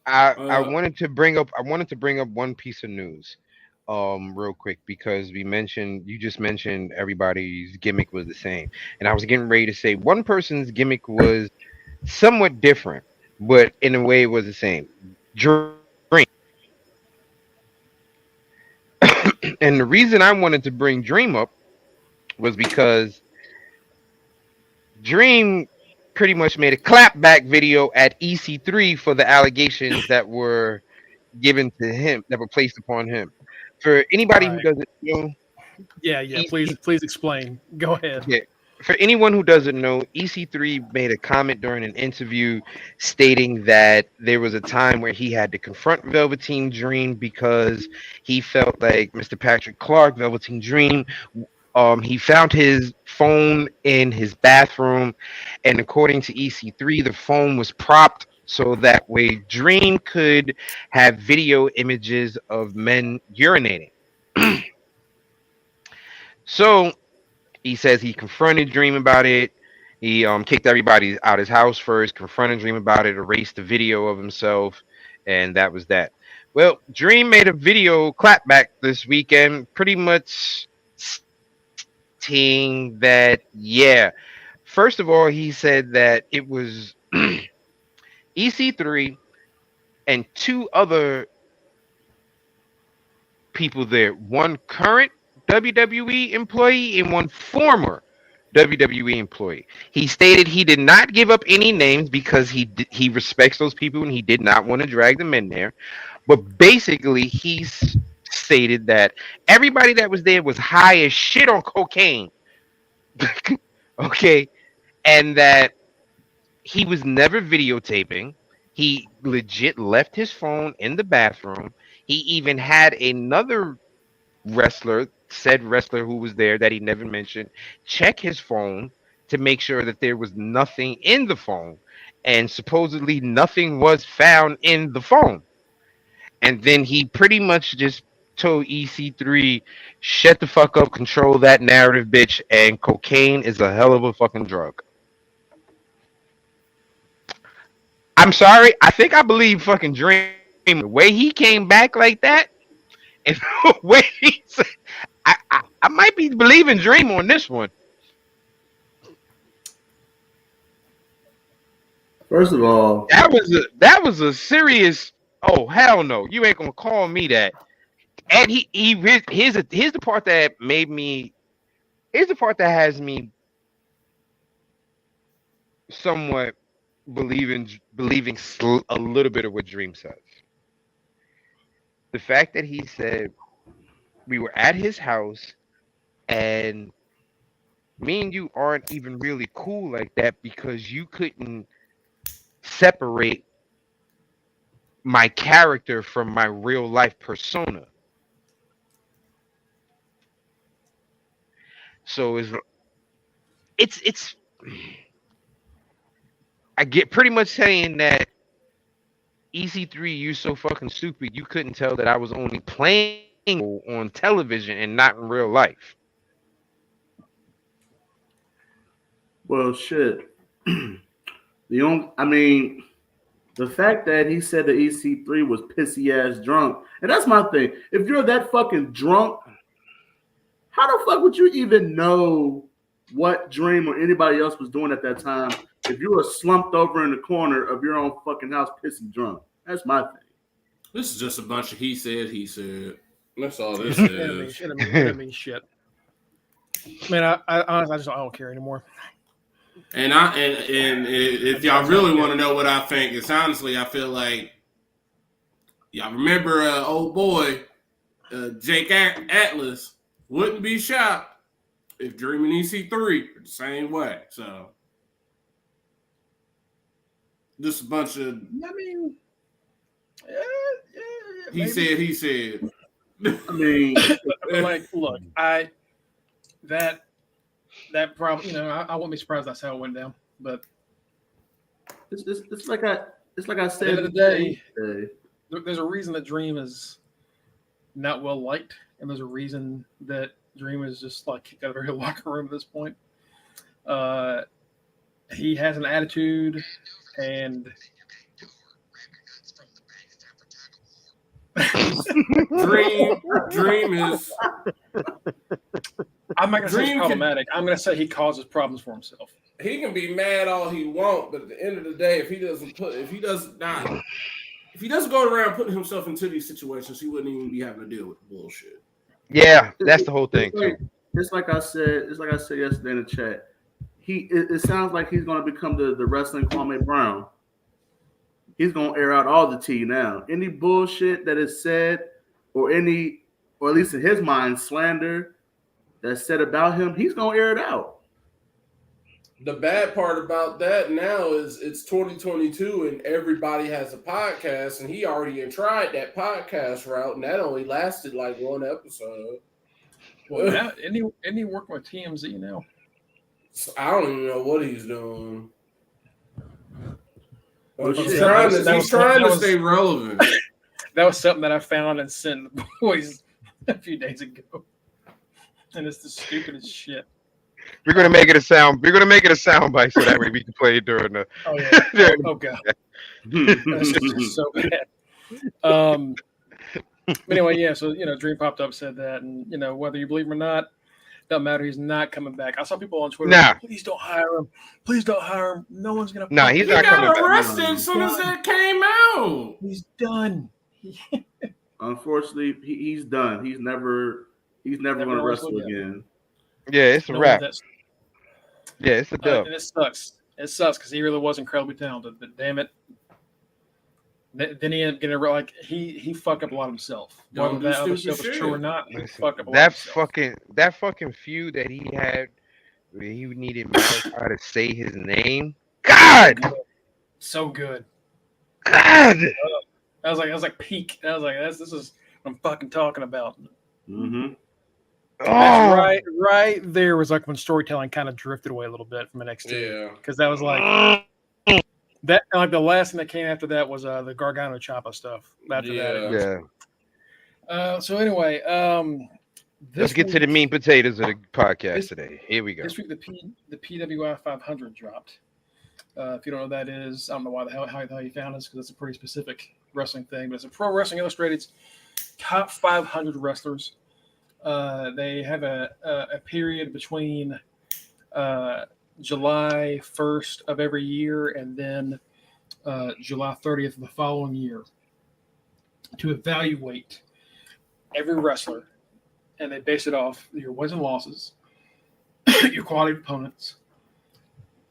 I wanted to bring up one piece of news real quick, because you just mentioned everybody's gimmick was the same, and I was getting ready to say one person's gimmick was somewhat different, but in a way it was the same. Dream. And the reason I wanted to bring Dream up was because Dream pretty much made a clapback video at EC3 for the allegations that were given to him, that were placed upon him. For anybody who doesn't know, please explain. Go ahead. Yeah. For anyone who doesn't know, EC3 made a comment during an interview stating that there was a time where he had to confront Velveteen Dream because he felt like Mr. Patrick Clark, Velveteen Dream, he found his phone in his bathroom, and according to EC3, the phone was propped so that way Dream could have video images of men urinating. So he says he confronted Dream about it. He kicked everybody out of his house first, confronted Dream about it, erased the video of himself, and that was that. Well, Dream made a video clapback this weekend, pretty much saying that, first of all, he said that it was EC3 and two other people there, one current WWE employee and one former WWE employee. He stated he did not give up any names because he respects those people and he did not want to drag them in there. But basically, he stated that everybody that was there was high as shit on cocaine. Okay, and that he was never videotaping. He legit left his phone in the bathroom. He even had another said wrestler who was there that he never mentioned, check his phone to make sure that there was nothing in the phone. And supposedly nothing was found in the phone. And then he pretty much just told EC3, shut the fuck up, control that narrative, bitch. And cocaine is a hell of a fucking drug. I'm sorry. I think I believe fucking Dream. The way he came back like that, and the way he said, I might be believing Dream on this one. First of all, That was a serious. Oh hell no! You ain't gonna call me that. And here's the part that made me. Here's the part that has me somewhat believing a little bit of what Dream says. The fact that he said we were at his house and me and you aren't even really cool like that because you couldn't separate my character from my real life persona. So it's I get pretty much saying that EC3, you so fucking stupid you couldn't tell that I was only playing on television and not in real life. well, shit. I mean, the fact that he said that EC3 was pissy ass drunk, and that's my thing. If you're that fucking drunk, how the fuck would you even know what Dream or anybody else was doing at that time if you were slumped over in the corner of your own fucking house pissy drunk? That's my thing. This is just a bunch of he said. That's all this It is. doesn't mean shit. Man, I honestly I don't care anymore. And if y'all really want to know what I think, it's honestly I feel like y'all remember old boy Jake Atlas wouldn't be shocked if Dream and EC3 are the same way. So just a bunch of I mean, he maybe. said. I mean, Like, look, that problem, I wouldn't be surprised that's how it went down. But it's like I at said. the end of the day, there's a reason that Dream is not well liked, and there's a reason that Dream is just like kicked out of every locker room at this point. He has an attitude, and Dream is. I'm not gonna say Dream he's problematic. I'm gonna say he causes problems for himself. He can be mad all he wants, but at the end of the day, if he doesn't go around putting himself into these situations, he wouldn't even be having to deal with the bullshit. Yeah, that's the whole thing too. It's like I said yesterday in the chat. It sounds like he's going to become the wrestling Kwame Brown. He's going to air out all the tea now. Any bullshit that is said, or at least in his mind, slander that's said about him, he's going to air it out. The bad part about that now is it's 2022 and everybody has a podcast, and he already tried that podcast route, and that only lasted like one episode. Well, now, isn't he working with TMZ now? I don't even know what he's doing. Well, He's trying to stay relevant. That was something that I found and sent the boys a few days ago, and it's the stupidest shit. We're gonna make it a sound. We're gonna make it a sound bite so that way we can play it during the. Oh yeah. Oh god. That's just so bad. But anyway, yeah. So Dream popped up, said that, and whether you believe him or not, doesn't matter. He's not coming back. I saw people on Twitter. Nah. Please don't hire him. Please don't hire him. No one's gonna. Nah, he's not coming got back. arrested as soon as that came out. He's done. Unfortunately, he's done. He's never going to wrestle again. Yeah, it's a wrap. Yeah, it's a dub. And it sucks. It sucks because he really was incredibly talented. But damn it, then he ended up getting like he fucked up a lot himself. Don't Whether do that other stupid stuff was shit. true or not, he fucked up a lot That himself. fucking feud that he had where he needed Malachi to say his name. God, So good. God. I was like peak. I was like, this is what I'm fucking talking about. Mm-hmm. That's Oh, right there was like when storytelling kind of drifted away a little bit from NXT Yeah. because that was like that. Like the last thing that came after that was the Gargano Ciampa stuff. After that, it Yeah. was. So anyway, let's this get to the week, meat and potatoes of the podcast this today. Here we go. this week the PWI 500 dropped. If you don't know what that is, I don't know why the hell how you found this because it's a pretty specific wrestling thing, but it's a Pro Wrestling Illustrated's top 500 wrestlers. They have a period between July 1st of every year and then July 30th of the following year to evaluate every wrestler, and they base it off your wins and losses, your quality of opponents,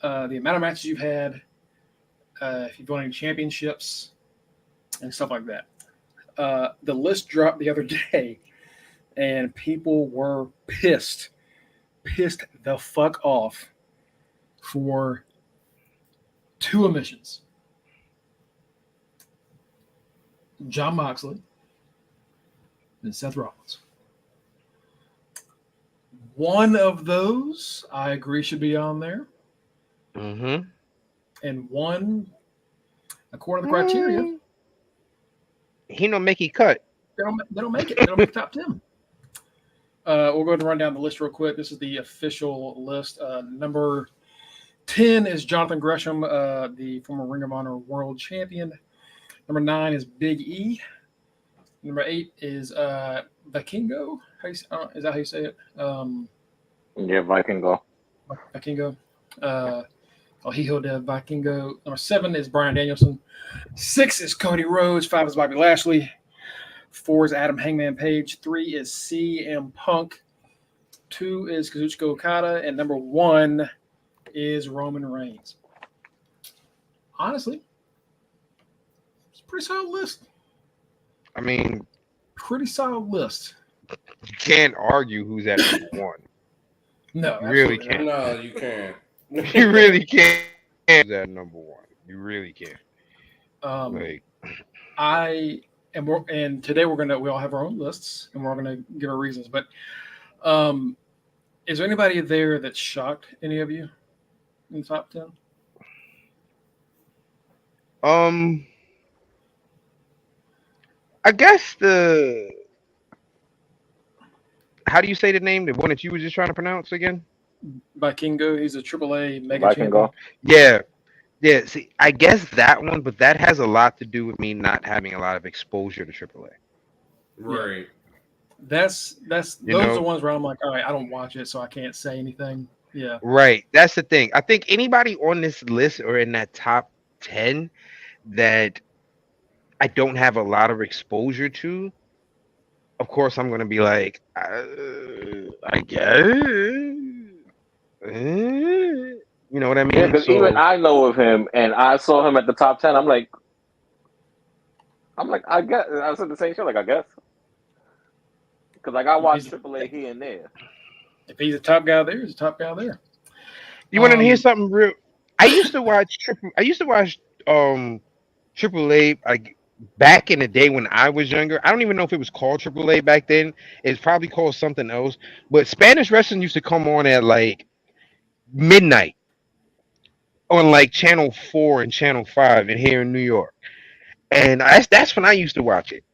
the amount of matches you've had, if you've won any championships, and stuff like that. The list dropped the other day, and people were pissed the fuck off for two omissions. John Moxley and Seth Rollins. One of those, I agree, should be on there. Mm-hmm. And one, according to the criteria, He don't make it cut. they don't make it. They don't make the top 10. We'll go ahead and run down the list real quick. This is the official list. Number 10 is Jonathan Gresham, the former Ring of Honor World Champion. Number 9 is Big E. Number 8 is Vikingo. Is that how you say it? Yeah, Vikingo. Vikingo. El Hijo de Vikingo. Number 7 is Bryan Danielson. 6 is Cody Rhodes. 5 is Bobby Lashley. 4 is Adam Hangman Page. 3 is CM Punk. 2 is Kazuchika Okada. And number 1 is Roman Reigns. Honestly, it's a pretty solid list. I mean, Pretty solid list. you can't argue who's at number one. No, You really absolutely can't. not. No, you can't. You really can't. Who's at number one? You really can't. Like, And today we all have our own lists and we're all gonna give our reasons. But is there anybody there that shocked any of you in the top 10? I guess how do you say the name? The one that you were just trying to pronounce again? Vikingo, he's a AAA mega champion. Vikingo. Yeah. Yeah. See, I guess that one, but that has a lot to do with me not having a lot of exposure to AAA. Right. Those You are know? the ones where I'm like, all right, I don't watch it, so I can't say anything. Yeah. Right. That's the thing. I think anybody on this list or in that top 10 that I don't have a lot of exposure to, of course, I'm going to be like, I guess. You know what I mean? Yeah, because even I know of him, and I saw him at the top 10. I'm like, I guess. I said the same shit, like, I guess. Because, like, I watch AAA here and there. If he's a top guy there, he's a top guy there. You want to hear something real? I used to watch AAA like back in the day when I was younger. I don't even know if it was called AAA back then. It's probably called something else. But Spanish wrestling used to come on at like midnight on like Channel 4 and Channel 5 and here in New York. And that's when I used to watch it.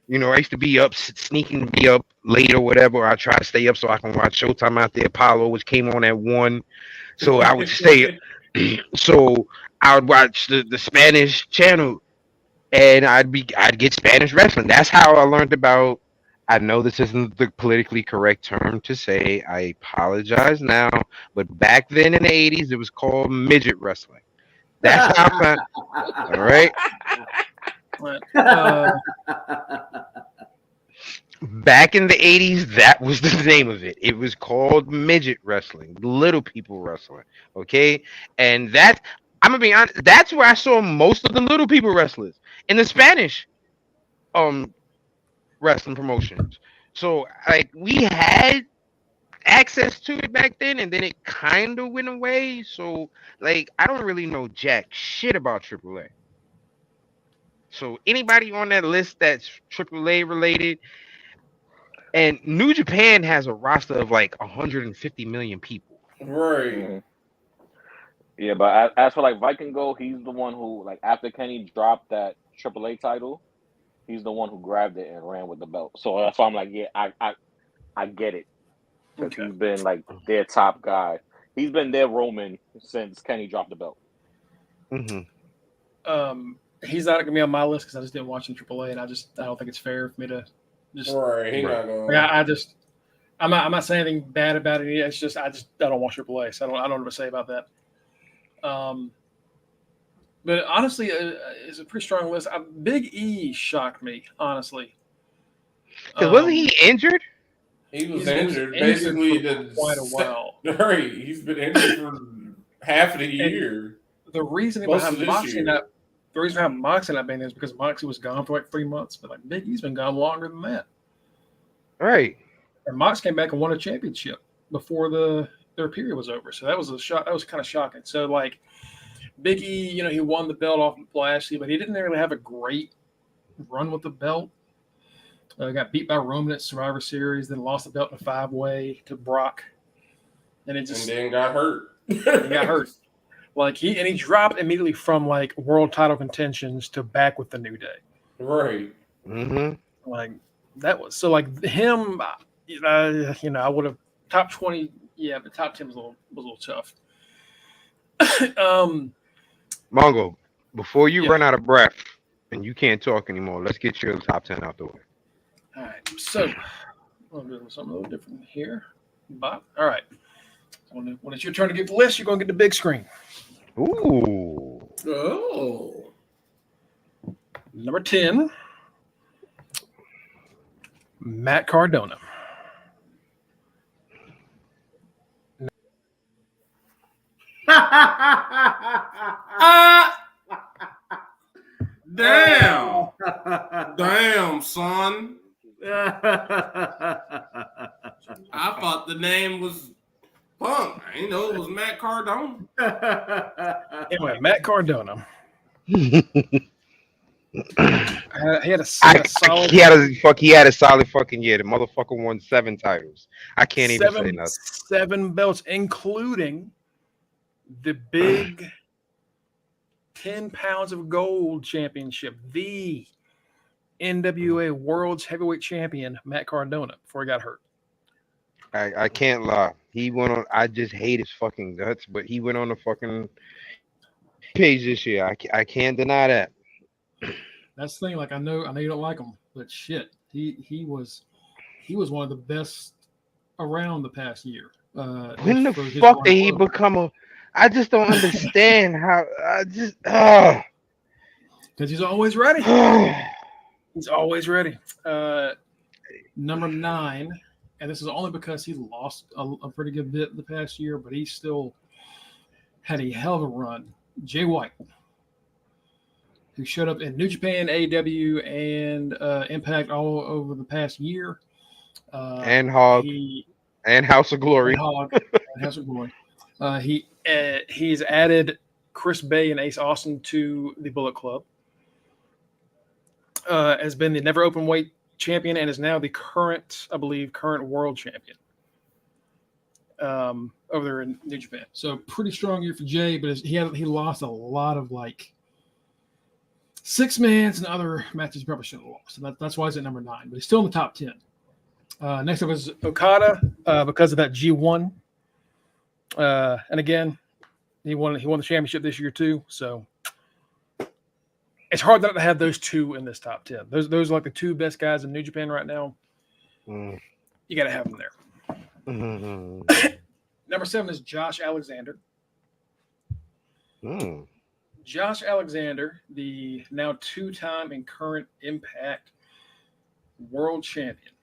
You know, I used to be up, sneaking to be up late or whatever. Or I try to stay up so I can watch Showtime out the Apollo, which came on at 1. So I would stay. So I would watch the Spanish channel, and I'd get Spanish wrestling. That's how I learned about. I know this isn't the politically correct term to say. I apologize now, but back then in the 80s, it was called midget wrestling. That's how I found. All right. Back in the 80s, that was the name of it. It was called midget wrestling, little people wrestling. Okay. And I'm gonna be honest, that's where I saw most of the little people wrestlers in the Spanish wrestling promotions. So like we had access to it back then, and then it kind of went away. So like I don't really know jack shit about AAA. So anybody on that list that's AAA related, And New Japan has a roster of like 150 million people. Right. Mhm. Yeah, but as for like Vikingo, he's the one who like after Kenny dropped that AAA title, he's the one who grabbed it and ran with the belt. So that's why I'm like, yeah, I get it because Okay. he's been like their top guy. He's been their Roman since Kenny dropped the belt. He's not gonna be on my list because I just didn't watch him AAA, and I don't think it's fair for me to just. Right. He Right. not going. Like, I'm not saying anything bad about it. It's just I don't watch AAA, so I don't know what to say about that. But honestly, it's a pretty strong list. Big E shocked me, honestly. Because wasn't he injured? He was He's injured injured basically for quite a while. Right. He's been injured for half of the year. The reason Most behind of this Moxley year. not being there is because Moxley was gone for like 3 months, but like Big E's been gone longer than that. Right. And Mox came back and won a championship before their period was over. So that was a shock. That was kind of shocking. So like Big E, he won the belt off Lashley, but he didn't really have a great run with the belt. Got beat by Roman at Survivor Series, then lost the belt in a 5-way to Brock, and then got hurt. He got hurt. Like he dropped immediately from like world title contentions to back with the New Day. Right. Mm-hmm. Like that was so like him. I would have top 20. Yeah, but top 10 was a little tough. Mongo, before you Yeah. run out of breath and you can't talk anymore, let's get your top 10 out the way. All right, so I'll do something a little different here, Bob. All right, when it's your turn to get the list, you're gonna get the big screen. Ooh. Oh. Number 10, Matt Cardona. Damn. Damn, son. I thought the name was Punk. I didn't know it was Matt Cardona. Anyway, Matt Cardona. He had a solid. He had a solid fucking year. The motherfucker won 7 titles. I can't even say nothing. 7 belts, including the big 10 pounds of gold championship, the NWA World's Heavyweight Champion, Matt Cardona, before he got hurt. I can't lie. He went on. I just hate his fucking guts, but he went on the fucking page this year. I can't deny that. That's the thing. Like I know you don't like him, but shit, he was one of the best around the past year. When the fuck did he become a? I just don't understand how. I just because he's always ready. He's always ready. Number 9, and this is only because he lost a pretty good bit the past year, but he still had a hell of a run. Jay White, who showed up in New Japan, AEW, and Impact all over the past year. And Hog. And House of Glory. And House of Glory. He's added Chris Bay and Ace Austin to the Bullet Club. Has been the never open weight champion and is now the current world champion over there in New Japan. So pretty strong year for Jay, but he lost a lot of like 6-mans and other matches he probably should have lost. And that's why he's at number 9, but he's still in the top 10. Next up is Okada because of that G1. And again, he won the championship this year too. So it's hard not to have those two in this top 10. Those are like the 2 best guys in New Japan right now. You got to have them there. Number 7 is Josh Alexander. Josh Alexander, the now 2-time and current Impact World Champion,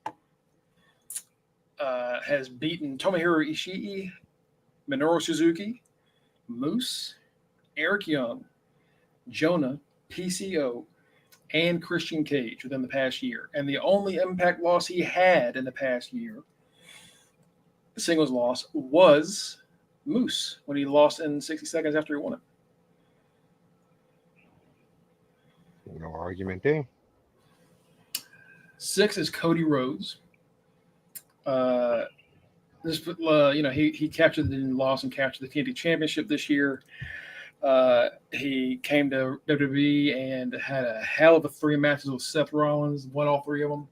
has beaten Tomohiro Ishii, Minoru Suzuki, Moose, Eric Young, Jonah, PCO, and Christian Cage within the past year. And the only Impact loss he had in the past year, the singles loss, was Moose when he lost in 60 seconds after he won it. No argument there. 6 is Cody Rhodes. He captured and lost and captured the TNT Championship this year. He came to WWE and had a hell of a 3 matches with Seth Rollins, won all 3 of them.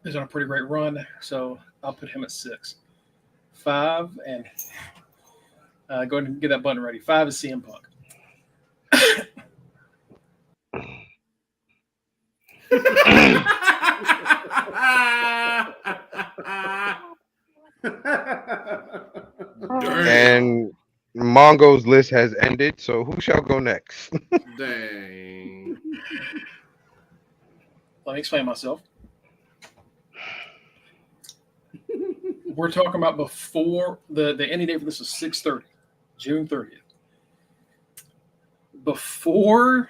He's on a pretty great run, so I'll put him at 6. 5, and go ahead and get that button ready. 5 is CM Punk. And Mongo's list has ended, so who shall go next? Dang. Let me explain myself. We're talking about before the ending date for this is 6/30, June 30th. Before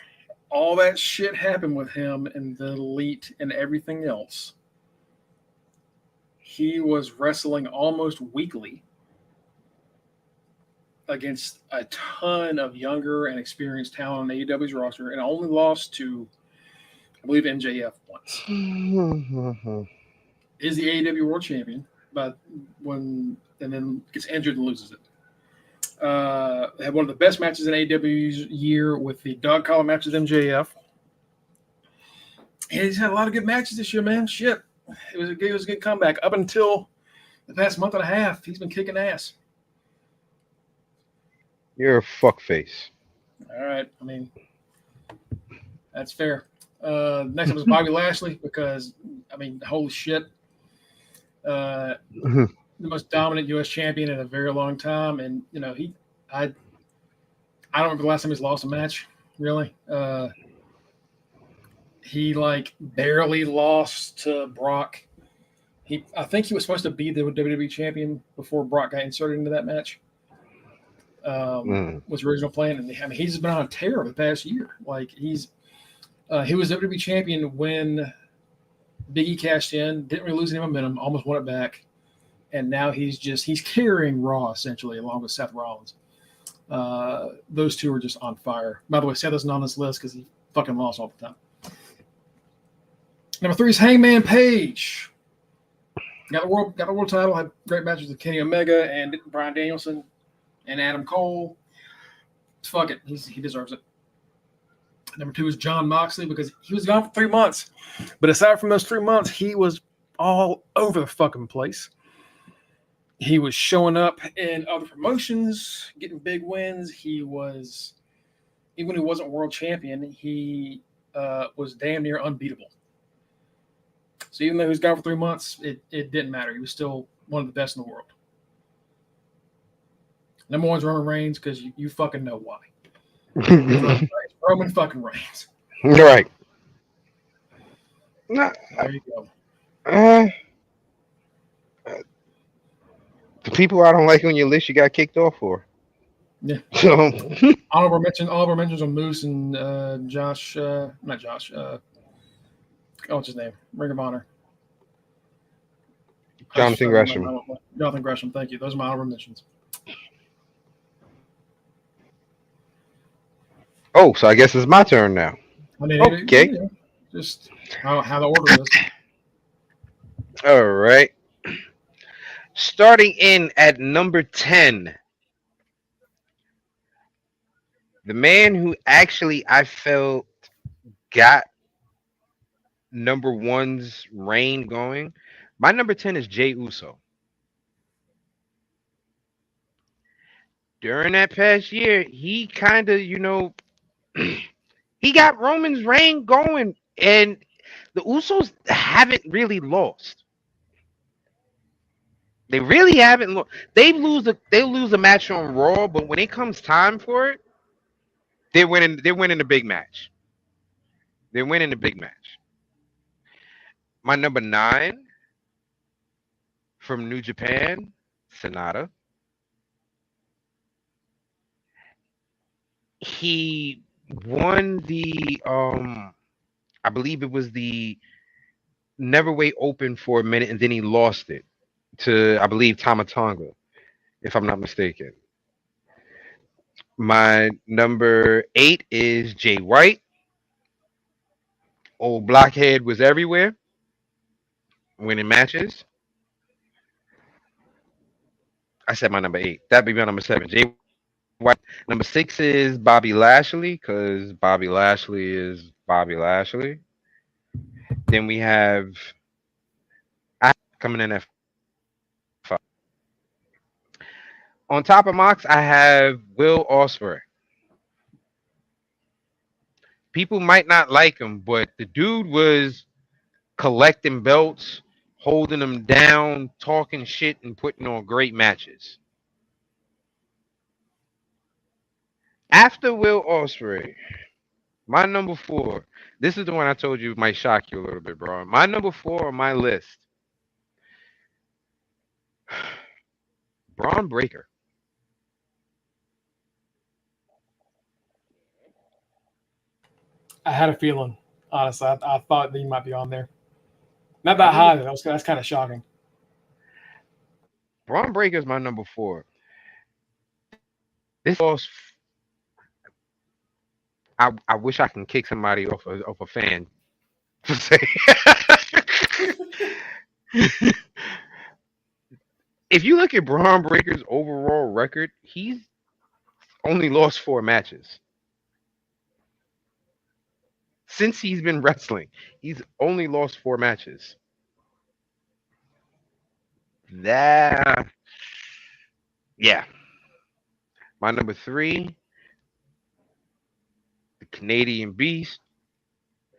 all that shit happened with him and the elite and everything else, he was wrestling almost weekly against a ton of younger and experienced talent on AEW's roster, and only lost to, I believe, MJF once. Is the AEW World Champion, but and then gets injured and loses it. Had one of the best matches in AEW's year with the dog collar match with MJF. And he's had a lot of good matches this year, man. Shit. It was a good comeback. Up until the past month and a half, he's been kicking ass. You're a fuckface. All right. I mean, that's fair. Next up was Bobby Lashley because, I mean, holy shit. The most dominant U.S. champion in a very long time. And, you know, I don't remember the last time he's lost a match, really. He, like, barely lost to Brock. I think he was supposed to be the WWE champion before Brock got inserted into that match. Was the original plan. And I mean, he's been on a tear the past year. Like, he was WWE champion when Big E cashed in, didn't really lose any momentum, almost won it back. And now he's carrying Raw essentially along with Seth Rollins. Those two are just on fire. By the way, Seth isn't on this list because he fucking lost all the time. Number 3 is Hangman Page. Got the world title. Had great matches with Kenny Omega and Bryan Danielson and Adam Cole. Fuck it, he deserves it. Number 2 is Jon Moxley because he was gone for 3 months, but aside from those 3 months, he was all over the fucking place. He was showing up in other promotions, getting big wins. He was, even when he wasn't world champion, he was damn near unbeatable. So even though he was gone for 3 months, it didn't matter. He was still one of the best in the world. Number 1 is Roman Reigns because you fucking know why. Roman fucking Reigns. Right. No, There you go. The people I don't like on your list, you got kicked off for. Yeah. So Honorable mentions on Moose and Josh. Not Josh. What's his name? Ring of Honor. Jonathan Gresham. Jonathan Gresham. Thank you. Those are my honorable mentions. Oh, so I guess it's my turn now. I mean, Okay. Just how the order is. All right. Starting in at number 10. The man who actually I felt got number 1's reign going. My number 10 is Jey Uso. During that past year, he kind of, he got Roman's reign going, and the Usos haven't really lost. They really haven't lost. They lose a match on Raw, but when it comes time for it, they're winning the big match. They're winning the big match. My number 9 from New Japan, Sonata. He won the I believe it was the Neverweight Open for a minute, and then he lost it to, I believe, Tama Tonga, if I'm not mistaken. My number 8 is Jay White. Old blockhead was everywhere. winning matches. I said my number 8. That'd be my number 7. Jay White. Number 6 is Bobby Lashley because Bobby Lashley is Bobby Lashley. Then we have coming in at 5. On top of Mox, I have Will Ospreay. People might not like him, but the dude was collecting belts, holding them down, talking shit, and putting on great matches. After Will Ospreay, my number 4. This is the one I told you might shock you a little bit, bro. My number 4 on my list, Braun Breaker. I had a feeling, honestly. I thought that he might be on there. Not that high, though. That's kind of shocking. Braun Breaker is my number 4. This was. I wish I can kick somebody off a fan. If you look at Braun Breaker's overall record, he's only lost 4 matches. Since he's been wrestling, he's only lost 4 matches. Yeah. My number 3, the Canadian Beast,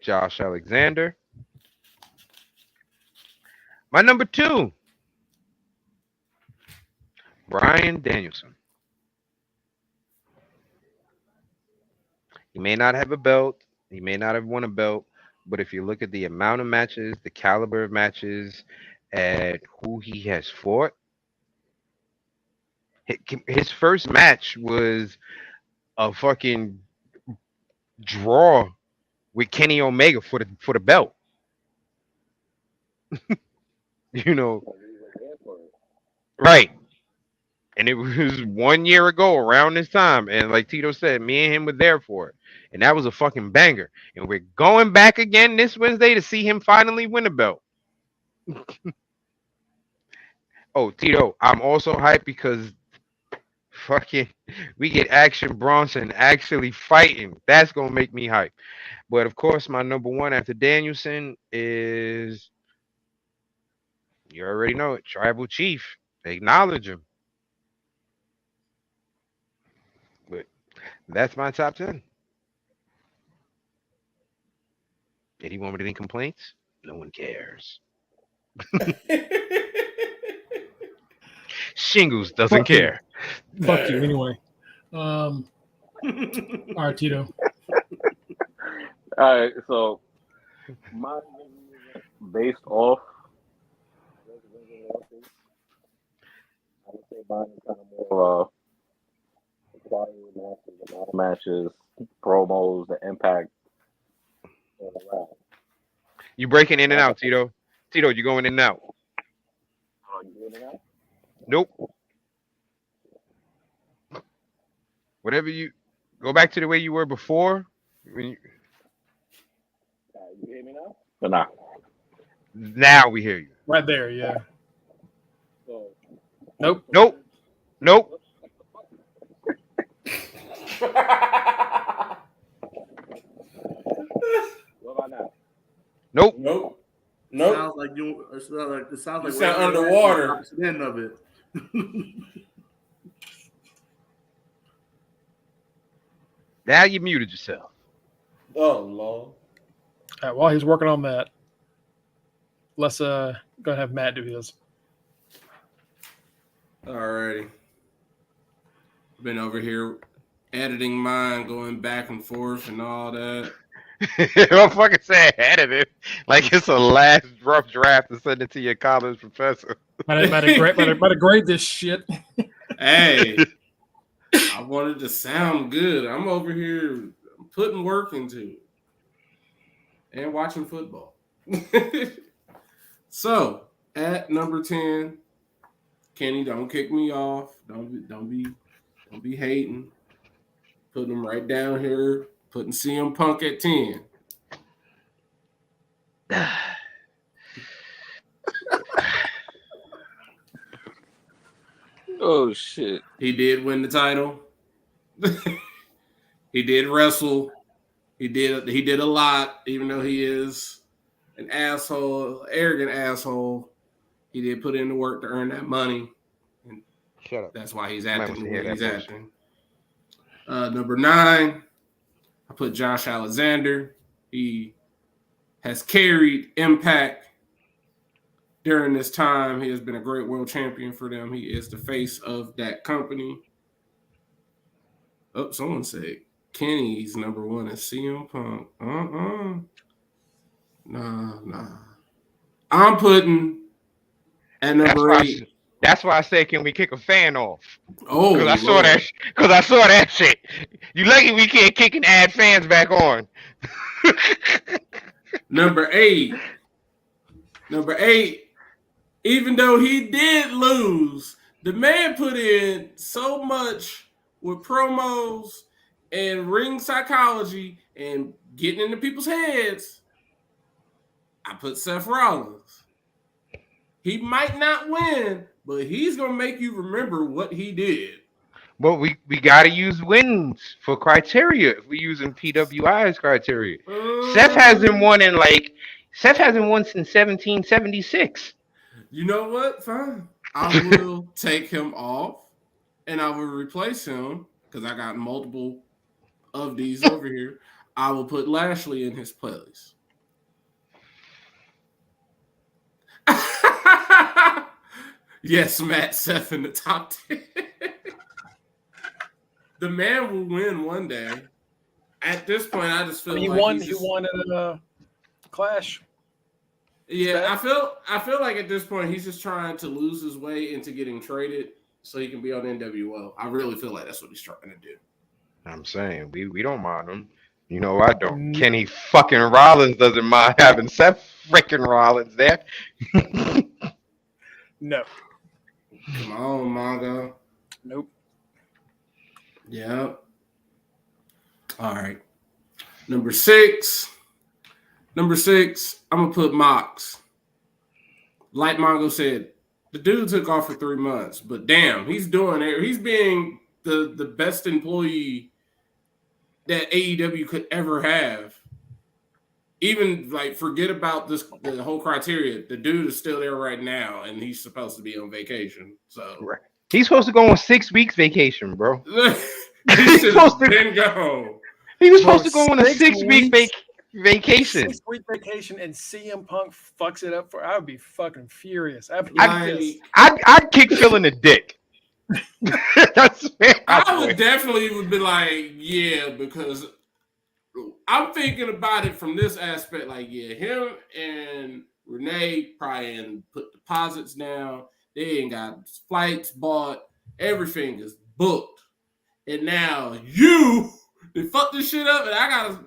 Josh Alexander. My number 2, Bryan Danielson. He may not have a belt. He may not have won a belt. But if you look at the amount of matches, the caliber of matches, and who he has fought, his first match was a fucking draw with Kenny Omega for the belt. You know, right? And it was 1 year ago around this time. And like Tito said, me and him were there for it. And that was a fucking banger. And we're going back again this Wednesday to see him finally win a belt. Oh, Tito, I'm also hyped because fucking we get Action Bronson actually fighting. That's going to make me hype. But of course, my number 1 after Danielson is, you already know it, Tribal Chief. Acknowledge him. But that's my top 10. Anyone with any complaints? No one cares. Shingles doesn't Fuck you. care. Fuck you, anyway. All right, Tito. All right, so my based off, I would say mine is kind of more quality matches, amount of matches, promos, the impact, and the rap. You breaking in and out, Tito. Tito, you going in and out. Are you hearing me now? Nope. Whatever you go back to the way you were before. When you, You hear me now? But nah. now we hear you. Right there, yeah. So, Nope. Nope. Nope. what about now? Nope. Nope. Nope. Sounds like you. It sounds like You sound we're underwater. at the end of it. Now you muted yourself. Oh Lord. All right, while he's working on that, let's go ahead and have Matt do his. Alrighty. Been over here editing mine, going back and forth and all that. I'm fucking saying edited. Like it's a last rough draft to send it to your college professor. Might have grade this shit. Hey, I wanted to sound good. I'm over here putting work into it and watching football. So at number 10, Kenny, don't kick me off. Don't be hating. Putting them right down here. Putting CM Punk at 10. Oh shit. He did win the title. He did wrestle. He did a lot, even though he is an asshole, arrogant asshole. He did put in the work to earn that money. And Shut up. that's why he's Might acting want the to hear way that he's bullshit. acting. Number 9, I put Josh Alexander. He has carried Impact during this time. He has been a great world champion for them. He is the face of that company. Oh, someone said Kenny's number 1 is CM Punk. Nah. I'm putting at number 8. That's why I said, can we kick a fan off? Oh, Because I saw that. Because I saw that shit. You lucky we can't kick and add fans back on. Number 8. Even though he did lose, the man put in so much with promos and ring psychology and getting into people's heads. I put Seth Rollins. He might not win, but he's going to make you remember what he did. But we got to use wins for criteria if we're using PWI as criteria. Seth hasn't won since 1776. You know what? Fine. I will take him off and I will replace him because I got multiple of these over here. I will put Lashley in his place. Yes, Matt, Seth in the top 10. The man will win one day. At this point, I just feel he like won. He won at Clash. Yeah, I feel like at this point he's just trying to lose his way into getting traded so he can be on NWO. I really feel like that's what he's trying to do. I'm saying we don't mind him. You know I don't. Kenny fucking Rollins doesn't mind having Seth freaking Rollins there. No. Come on, Mongo. Nope. Yep. All right. Number 6, I'm gonna put Mox. Like Mongo said, the dude took off for 3 months, but damn, he's doing it. He's being the best employee that AEW could ever have. Even like forget about the whole criteria. The dude is still there right now, and he's supposed to be on vacation. So right. He's supposed to go on 6 weeks vacation, bro. He's supposed to go. He was supposed to go on a 6-week vacation. 6-week vacation, and CM Punk fucks it up for. I would be fucking furious. I'd kick Phil in the dick. I would definitely be like, yeah, because I'm thinking about it from this aspect. Like, yeah, him and Renee probably ain't put deposits down. They ain't got flights bought. Everything is booked. And now they fucked this shit up, and I gotta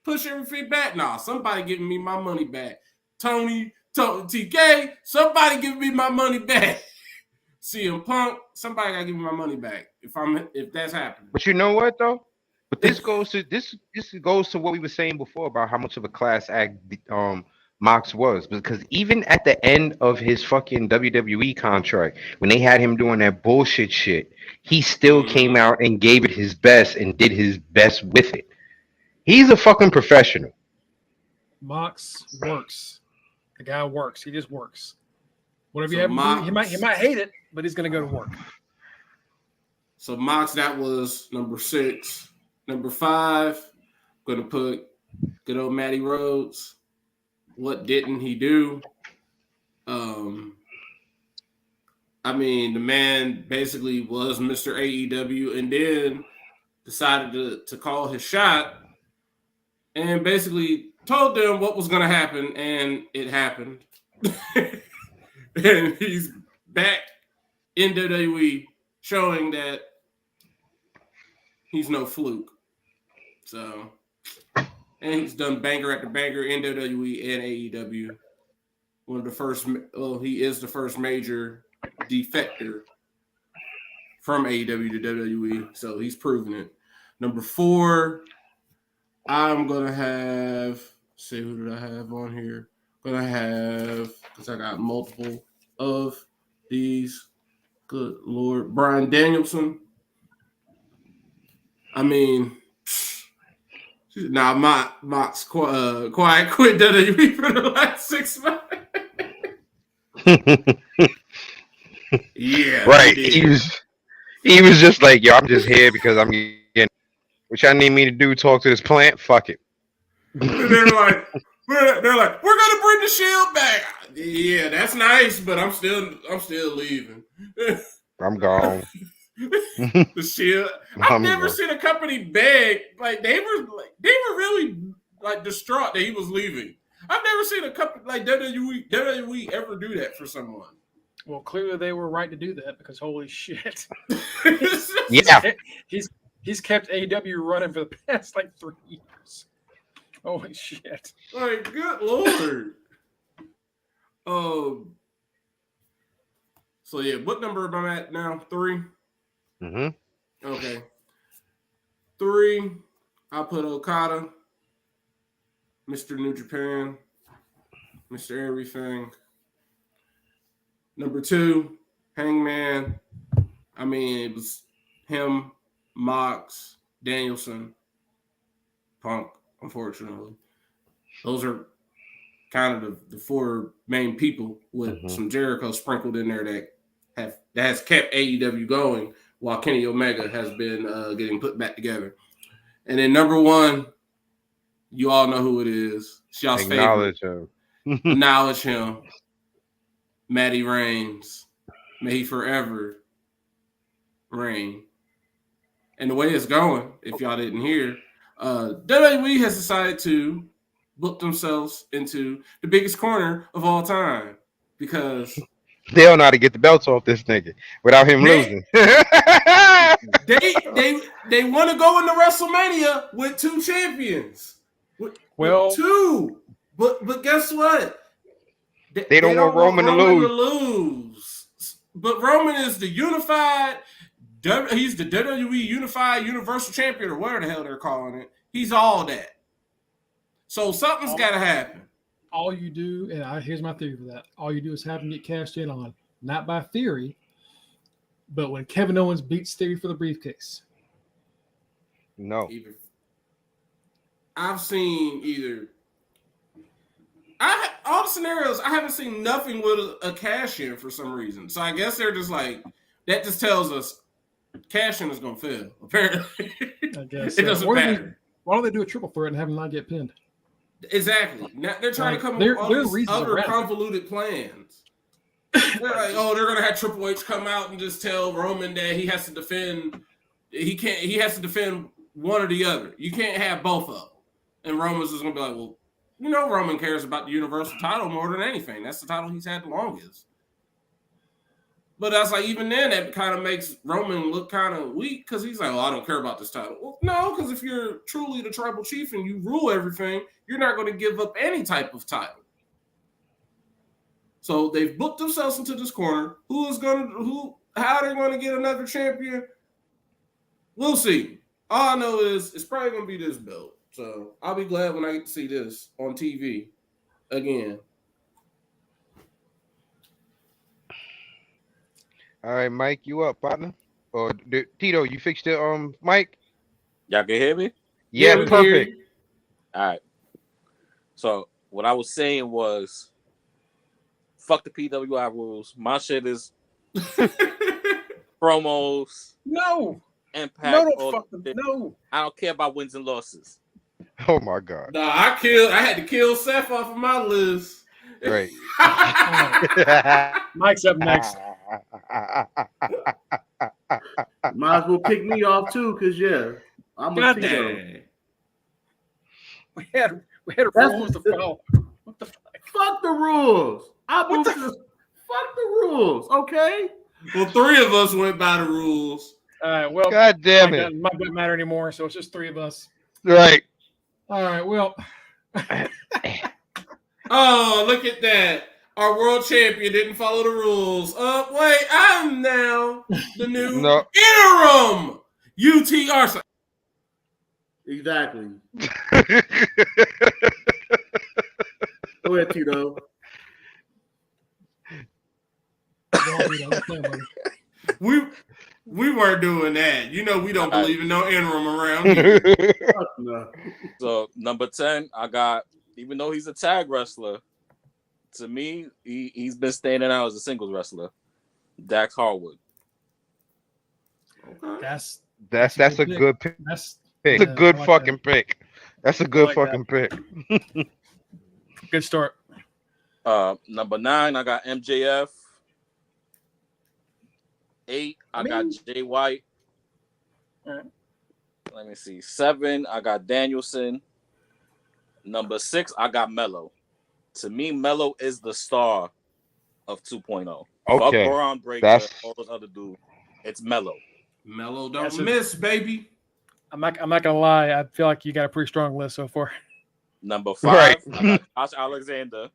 push everything back. Nah, somebody giving me my money back. Tony, TK, somebody giving me my money back. CM Punk, somebody gotta give me my money back if that's happening. But you know what though? But this goes to what we were saying before about how much of a class act Mox was, because even at the end of his fucking WWE contract, when they had him doing that bullshit shit, he still came out and gave it his best and did his best with it. He's a fucking professional. Mox works. The guy works. He just works. Whatever you have him do, he might hate it, but he's gonna go to work. So Mox, that was number 6. Number 5, I'm gonna put good old Matty Rhodes. What didn't he do? I mean, the man basically was Mr. AEW and then decided to call his shot and basically told them what was going to happen, and it happened. And he's back in WWE showing that he's no fluke. So, and he's done banger after banger in WWE and AEW. One of the first, he is the first major defector from AEW to WWE, so he's proven it. Number 4, I'm gonna have. See, who did I have on here? Gonna have, because I got multiple of these. Good Lord. Brian Danielson. I mean, Mox quiet quit WWE for the last 6 months. Yeah, Right. He was just like, yo, I'm just here because I'm getting. What y'all need me to do? Talk to this plant? Fuck it. They're like, we're gonna bring the Shield back. Yeah, that's nice, but I'm still leaving. I'm gone. The Shield. I've I'm never gone. seen a company beg like they were really like distraught that he was leaving. I've never seen a company like WWE ever do that for someone. Well, clearly they were right to do that because holy shit, Yeah. he's kept AEW running for the past like 3 years. Holy shit! Like, good Lord. So yeah, what number am I at now? 3. Mm-hmm. Okay. 3. I put Okada, Mr. New Japan, Mr. Everything. Number 2, Hangman. I mean, it was him, Mox, Danielson, Punk, unfortunately. Those are kind of the 4 main people with some Jericho sprinkled in there that has kept AEW going while Kenny Omega has been getting put back together. And then number 1, you all know who it is. It's y'all's Acknowledge favorite. him. Acknowledge him. Matty Reigns. May he forever reign. And the way it's going, if y'all didn't hear, WWE has decided to book themselves into the biggest corner of all time because they don't know how to get the belts off this nigga without him losing. they want to go into WrestleMania with 2 champions. With 2, but guess what? They don't want Roman to lose. But Roman is the unified. He's the WWE Unified Universal Champion or whatever the hell they're calling it. He's all that. So something's got to happen. All you do, and here's my theory for that. All you do is have him get cashed in on, not by Theory, but when Kevin Owens beats Theory for the briefcase. No. I've seen all the scenarios. I haven't seen nothing with a cash in for some reason. So I guess they're just like, that just tells us cash in is going to fail. Apparently. I guess. It doesn't matter. Why don't they do a triple threat and have him not get pinned? Exactly. Now they're trying to come up with all these other convoluted plans. They're like, they're gonna have Triple H come out and just tell Roman that he has to defend. He has to defend one or the other. You can't have both of them. And Roman's just gonna be like, well, Roman cares about the Universal title more than anything. That's the title he's had the longest. But that's like, even then, that kind of makes Roman look kind of weak because he's like, I don't care about this title. Well, no, because if you're truly the tribal chief and you rule everything, you're not going to give up any type of title. So they've booked themselves into this corner. How are they going to get another champion? We'll see. All I know is it's probably going to be this belt. So I'll be glad when I get to see this on TV again. All right, Mike, you up, partner? Or Tito, you fixed your mic? Y'all can hear me? Yeah, perfect. All right. So what I was saying was, fuck the PWI rules. My shit is promos. No. Impact. No. I don't care about wins and losses. Oh my God. Nah, I had to kill Seth off of my list. Right. Mike's up next. Might as well kick me off too, because I'm a Tito. We had rules to follow. What the fuck? Fuck the rules. Fuck the rules, okay? Well, 3 of us went by the rules. All right, well, God damn it. Mike doesn't matter anymore, so it's just 3 of us. Right. All right, well. Oh, look at that. Our world champion didn't follow the rules. Wait, I'm now the new interim UTR. Exactly. Go ahead, Tito. We weren't doing that. You know we don't believe in no interim around here. No. So number 10, I got. Even though he's a tag wrestler, to me he's been standing out as a singles wrestler. Dax Harwood. Okay. That's a good pick. That's It's a good like fucking pick. That's a good like fucking pick. good start. Number 9, I got MJF. 8, I got Jay White. All right. Let me see. 7, I got Danielson. Number 6, I got Mello. To me, Mello is the star of 2.0. Okay. Fuck Braun Breaker, all those other dudes. It's Mello. Mello don't miss, baby. I'm not gonna lie. I feel like you got a pretty strong list so far. Number 5, Right. I got Josh Alexander.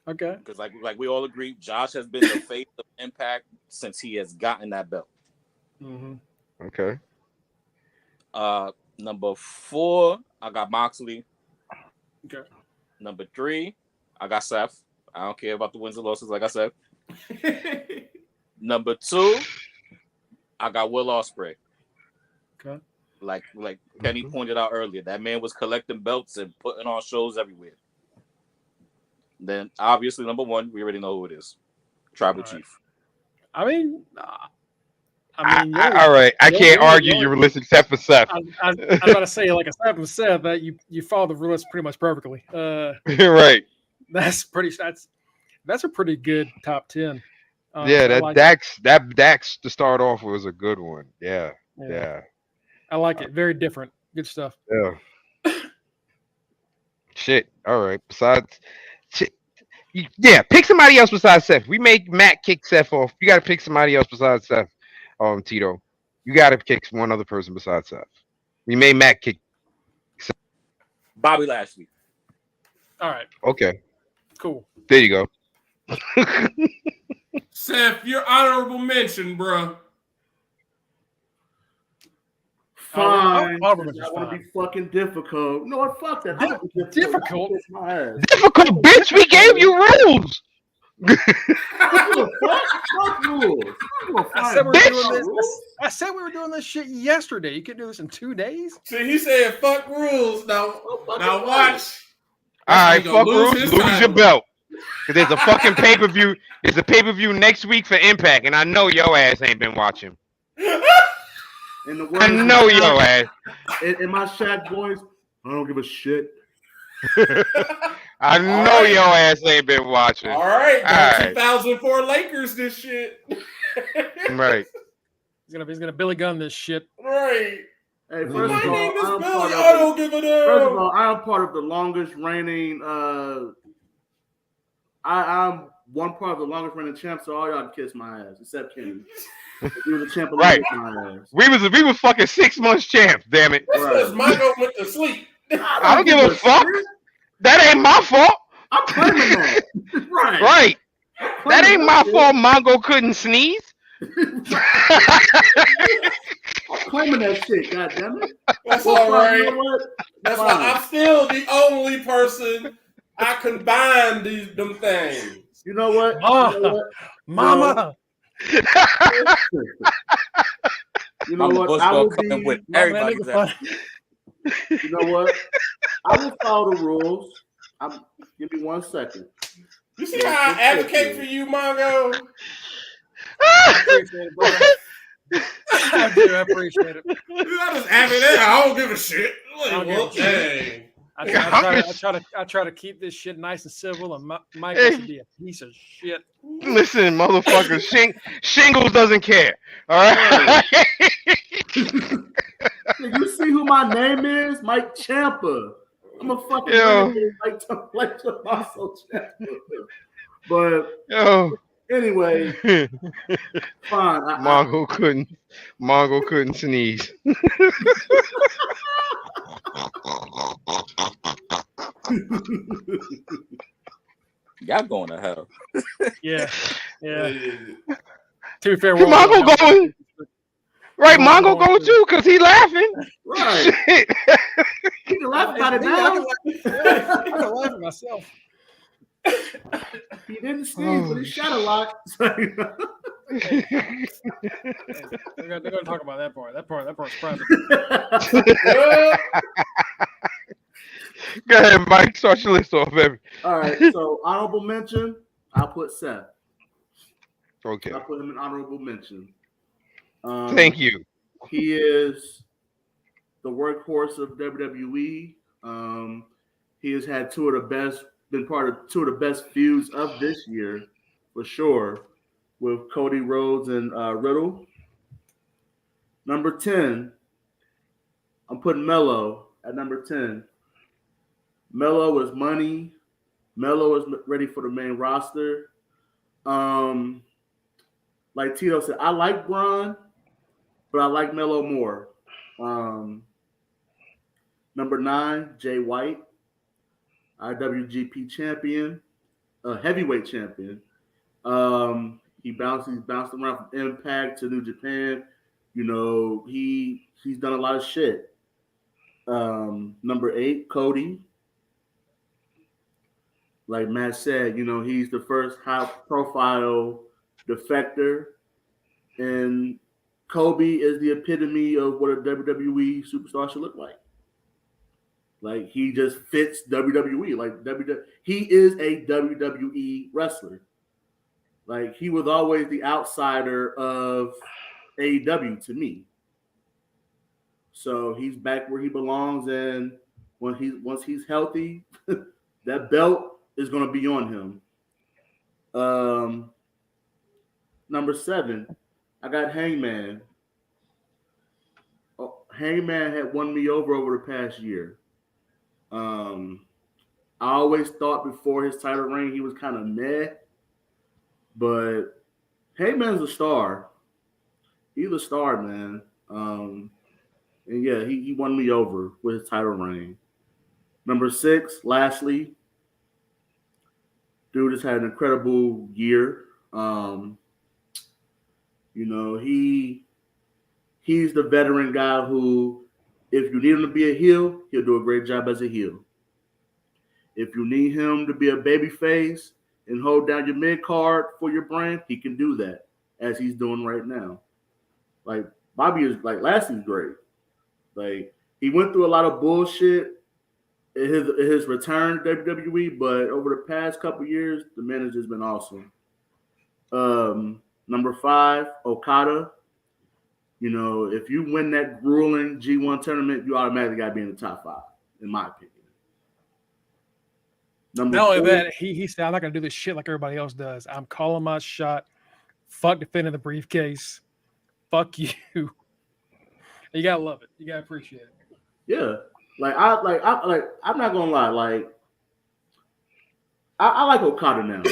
Okay. Because like we all agree, Josh has been the face of Impact since he has gotten that belt. Mm-hmm. Okay. Number 4, I got Moxley. Okay. Number 3, I got Seth. I don't care about the wins and losses, like I said. Number 2, I got Will Ospreay. Okay. Like Kenny pointed out earlier, that man was collecting belts and putting on shows everywhere. Then obviously number 1, we already know who it is. Tribal Chief. I mean, all right. I can't argue your list except for Seth. I'm about to say, like I said, that you follow the rules pretty much perfectly. Right. That's a pretty good top 10. Yeah, that Dax to start off was a good one. Yeah. I like it. Very different. Good stuff. Yeah. Shit. All right. Besides, yeah, pick somebody else besides Seth. We made Matt kick Seth off. You got to pick somebody else besides Seth. Tito, you got to kick one other person besides Seth. We made Matt kick Seth. Bobby Lashley. All right. Okay. Cool. There you go. Seth, your honorable mention, bro. Fine. I Auburn is want to fine. be fucking difficult. No, what? Fuck that. Difficult? Kiss my ass. Difficult, bitch. We gave you rules. Fuck rules. I said we were doing this shit yesterday. You could do this in 2 days. See, he said fuck rules. Now watch. All right, fuck rules. Lose your belt. Cause there's a fucking pay-per-view. There's a pay-per-view next week for Impact, and I know your ass ain't been watching. I know your ass. In my Shaq voice, I don't give a shit. I know your ass ain't been watching. All right. 2004 Lakers, this shit. Right. He's gonna Billy Gunn this shit. Hey, Right. first My of all, name is I'm Billy. part I of don't give a damn. First of all, I am part of the longest reigning. I'm one part of the longest reigning champ, so all y'all can kiss my ass, except Kenny. He was a champ, Right. My ass. We was fucking 6 months champ. Damn it. That's because Michael went to sleep. I don't give a fuck. That ain't my fault. I'm claiming that. Right. Right. That ain't my fault. Mongo couldn't sneeze. I'm claiming that shit. God damn it. That's all right. That's why I'm still the only person I combine them things. You know what? Mama. You know what? I will be with everybody's ass. You know what? I will follow the rules. Give me 1 second. You see how I advocate for you, Mongo? I appreciate it, brother. I do. I appreciate it. I just advocate. I don't give a shit. I try to keep this shit nice and civil, and Michael should be a piece of shit. Listen, motherfucker, Shingles doesn't care. All right. You see who my name is? Mike Ciampa. I'm a fucking like Tommaso Ciampa. But anyway, fine. Mongo couldn't sneeze. Y'all going to hell. Yeah. To be fair, Mongo going. Right, Mongo going too, because he laughing. Right. He can laugh about it now. I can laugh at myself. He didn't sneeze, but he shot a lot. Hey, hey, they're going to talk about that part. That part's private. Well, Go ahead, Mike. Start your list off, baby. all right. So honorable mention, I'll put Seth. Okay. I'll put him in honorable mention. Thank you. He is the workhorse of WWE. He has had been part of two of the best feuds of this year, for sure, with Cody Rhodes and Riddle. Number 10, I'm putting Mello at number 10. Mello is money. Mello is ready for the main roster. Like Tito said, I like Braun, but I like Mello more. Number 9, Jay White, IWGP champion, heavyweight champion. He's bounced around from Impact to New Japan. You know, he's done a lot of shit. Number 8, Cody. Like Matt said, you know, he's the first high-profile defector, and Kobe is the epitome of what a WWE superstar should look like. Like he just fits WWE. He is a WWE wrestler. Like he was always the outsider of AEW to me. So he's back where he belongs, and once he's healthy, that belt is going to be on him. Number 7, I got Hangman. Hangman had won me over the past year. I always thought before his title reign he was kind of meh, but Hangman's a star. He's a star, man. And yeah, he won me over with his title reign. Number 6, Lashley. Dude has had an incredible year. You know, he's the veteran guy who, if you need him to be a heel, he'll do a great job as a heel. If you need him to be a baby face and hold down your mid card for your brand, he can do that, as he's doing right now. Like Lashley's great. Like he went through a lot of bullshit in his return to WWE, but over the past couple years, the man has just been awesome. Number 5, Okada. You know, if you win that grueling G1 tournament, you automatically got to be in the top 5, in my opinion. Number Not only 4, that, he said, I'm not going to do this shit like everybody else does. I'm calling my shot. Fuck defending the briefcase. Fuck you. You got to love it. You got to appreciate it. yeah. I'm not gonna lie. Like, I like Okada now.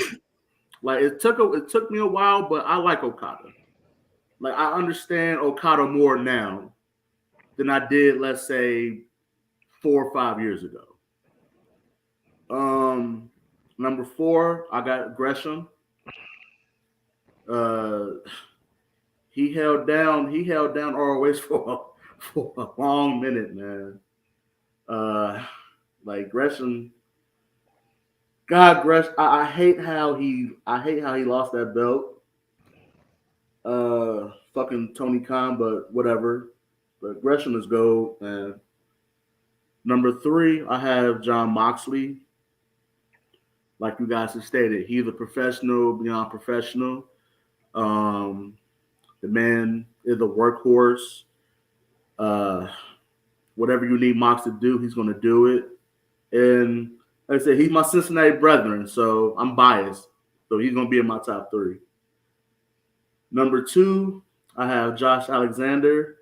Like, it took me a while, but I like Okada. Like, I understand Okada more now than I did, let's say, 4 or 5 years ago. Number 4, I got Gresham. He held down ROH for a long minute, man. Like Gresham, God, I hate how he lost that belt. Fucking Tony Khan, but whatever. But Gresham is gold. And number 3, I have John Moxley. Like you guys have stated, he's a professional beyond professional. The man is a workhorse. Whatever you need Mox to do, he's going to do it. And like I said, he's my Cincinnati brethren, so I'm biased. So he's going to be in my top 3. Number 2, I have Josh Alexander.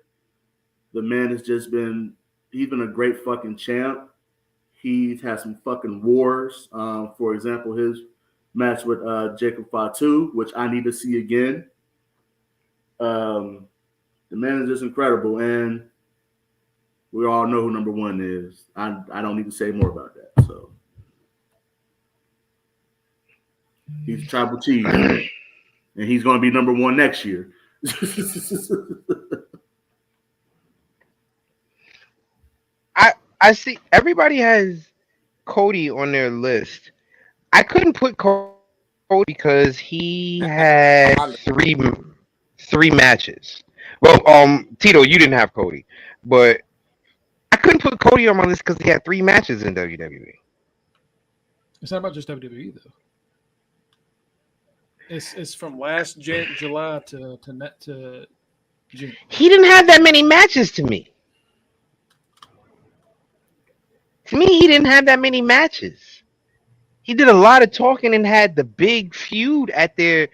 The man has he's been a great fucking champ. He's had some fucking wars. For example, his match with Jacob Fatu, which I need to see again. The man is just incredible, and we all know who number 1 is. I don't need to say more about that. So he's Tribal Chief, and he's going to be number 1 next year. I see everybody has Cody on their list. I couldn't put Cody Cody because he had I- three matches. Well, Tito, you didn't have Cody, but I couldn't put Cody on my list because he had three matches in WWE. It's not about just WWE though. It's from last July to June. He didn't have that many matches to me. To me, he didn't have that many matches. He did a lot of talking and had the big feud at their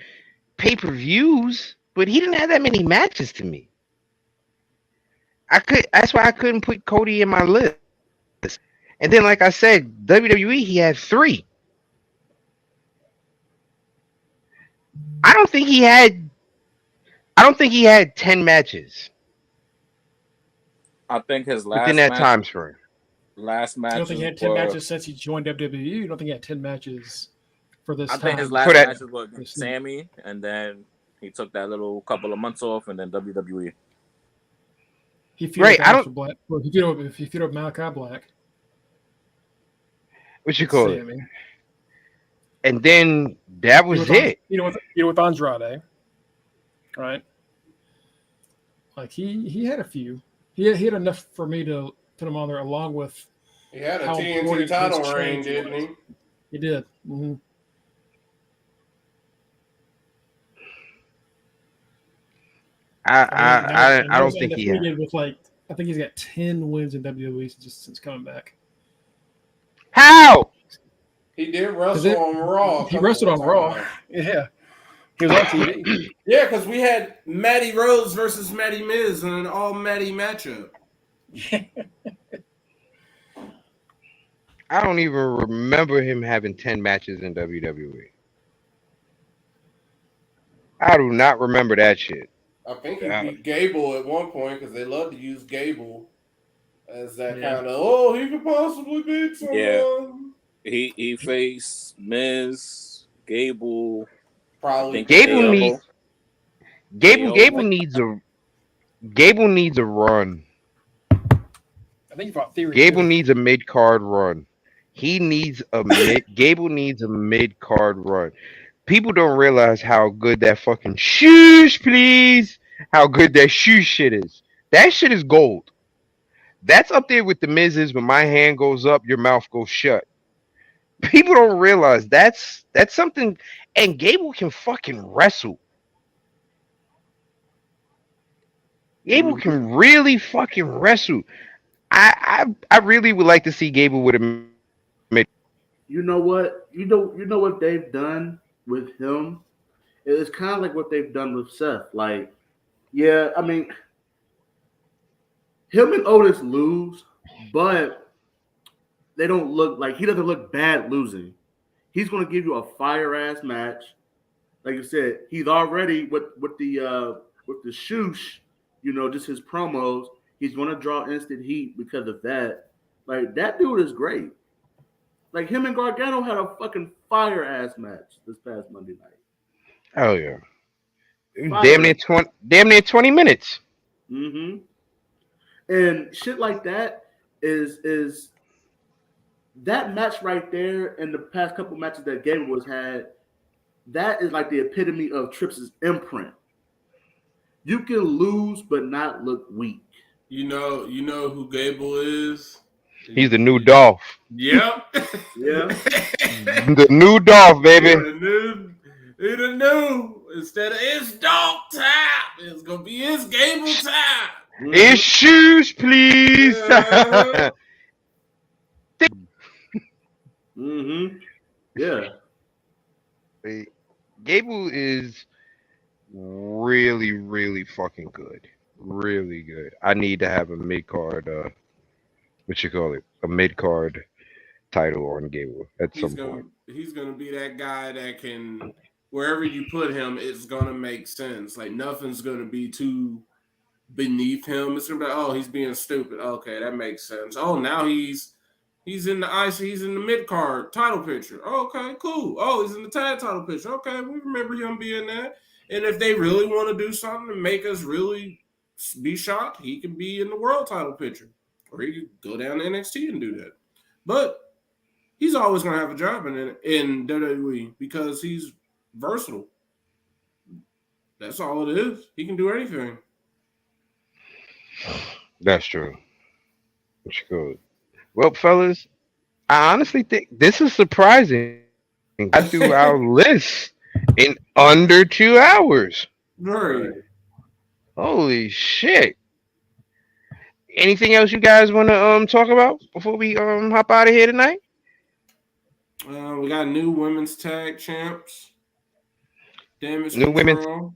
pay-per-views, but he didn't have that many matches to me. That's why I couldn't put Cody in my list. And then, like I said, WWE he had three. I don't think he had. I don't think he had 10 matches I think his within last that match, time frame. last You match. don't think he had 10 matches since he joined WWE? You don't think he had 10 matches for this I time? think his last For that- matches were against Sammy, and then he took that little couple of months off, and then WWE. He feuded Right, with I don't- Aleister Black. Well, he feuded with Malachi Black. What you call it? Sammy. And then that was it. With Andrade, right? Like he had a few. He had enough for me to put him on there, along with He had a how TNT important title his reign, change didn't was. he? He did. Mm-hmm. I don't think he had. With I think he's got 10 wins in WWE since coming back. How? He did wrestle on Raw. He wrestled on Raw. Yeah, he was on TV. Yeah, because we had Matty Rose versus Matty Miz in an all Matty matchup. I don't even remember him having 10 matches in WWE. I do not remember that shit. I think he beat Gable at one point because they love to use Gable as that kind of, he could possibly beat someone. Yeah. He faced Miz, Gable. Probably Gable KO. needs a run. I think he fought Theory. Gable needs a mid card run. Gable needs a mid card run. People don't realize how good that fucking shoosh, please. How good that shoosh shit is. That shit is gold. That's up there with the Miz's. When my hand goes up, your mouth goes shut. People don't realize that's something. And Gable can fucking wrestle. Gable can really fucking wrestle. I really would like to see Gable with a mid. You know what? You know what they've done with him? It's kind of like what they've done with Seth. Like, yeah, I mean, him and Otis lose, but they don't look like he doesn't look bad losing. He's going to give you a fire ass match. Like you said, he's already with the shoosh, just his promos. He's going to draw instant heat because of that. Like, that dude is great. Like, him and Gargano had a fucking fire ass match this past Monday night. Oh yeah, Fire. damn near 20 minutes. Mm-hmm. And shit like that is that match right there, and the past couple matches that Gable was had. That is like the epitome of Trips' imprint. You can lose but not look weak. You know who Gable is? He's the new Dolph. Yep. Yeah. The new Dolph, baby. He the new. Instead of it's Dolph time, it's gonna be his Gable time. It's shoes, please. Mm-hmm. Yeah. Gable is really, really fucking good. Really good. I need to have a mid card. A mid card title on Gable at some point. He's gonna be that guy that can, wherever you put him, it's gonna make sense. Like nothing's gonna be too beneath him. It's gonna be like, he's being stupid. Okay, that makes sense. Oh, now he's in the ice. He's in the mid card title picture. Okay, cool. Oh, he's in the tag title picture. Okay, we remember him being there. And if they really want to do something to make us really be shocked, he can be in the world title picture, or he could go down to NXT and do that. But he's always gonna have a job in WWE because he's versatile. That's all it is. He can do anything. That's true. Which good. Well, fellas, I honestly think this is surprising. Got through our list in under 2 hours. Right. Holy shit! Anything else you guys want to talk about before we hop out of here tonight? We got new women's tag champs. Damage New women's control.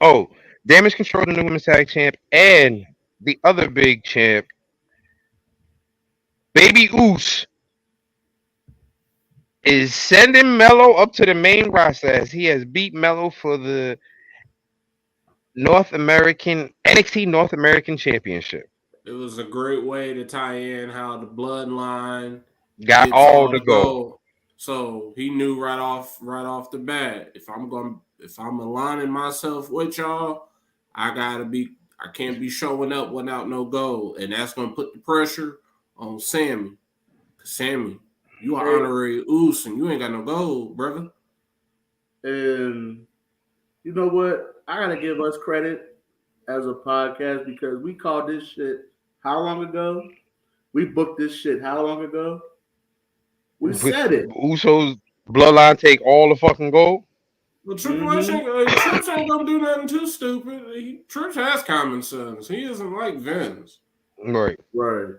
oh, Damage Control, the new women's tag champ, and the other big champ, Baby Oos, is sending Mello up to the main roster as he has beat Mello for the North American NXT North American Championship. It was a great way to tie in how the bloodline Got gets all all the the gold. gold. So he knew right off the bat, if I'm aligning myself with y'all, I can't be showing up without no gold. And that's gonna put the pressure on Sammy. Sammy, you are honorary Oos and you ain't got no gold, brother. And you know what? I gotta give us credit as a podcast because we called this shit how long ago? We booked this shit how long ago? We said it. Usos bloodline take all the fucking gold. Well, Triple H Trips ain't gonna do nothing too stupid. Trips has common sense. He isn't like Vince. Right. Right.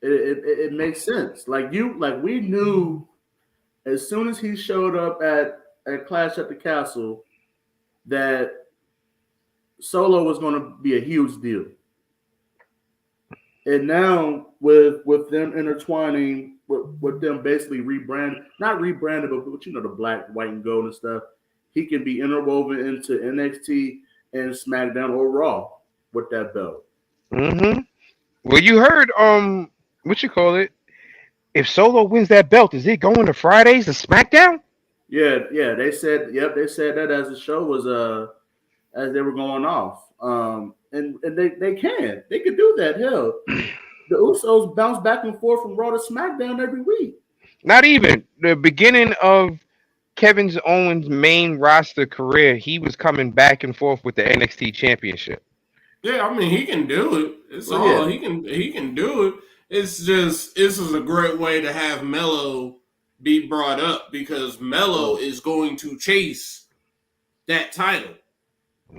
It makes sense. Like we knew as soon as he showed up at Clash at the Castle that Solo was going to be a huge deal. And now with them intertwining, with them basically not rebranded, but you know, the black, white, and gold and stuff, he can be interwoven into NXT and SmackDown or Raw with that belt. Mm-hmm. Well, you heard what you call it? If Solo wins that belt, is it going to Fridays to SmackDown? Yeah, they said that as the show was as they were going off. And they could do that. Hell, the Usos bounce back and forth from Raw to SmackDown every week. Not even the beginning of Kevin Owens' main roster career, he was coming back and forth with the NXT Championship. Yeah, I mean he can do it. It's all he can do it. It's just this is a great way to have Mello be brought up because Mello is going to chase that title.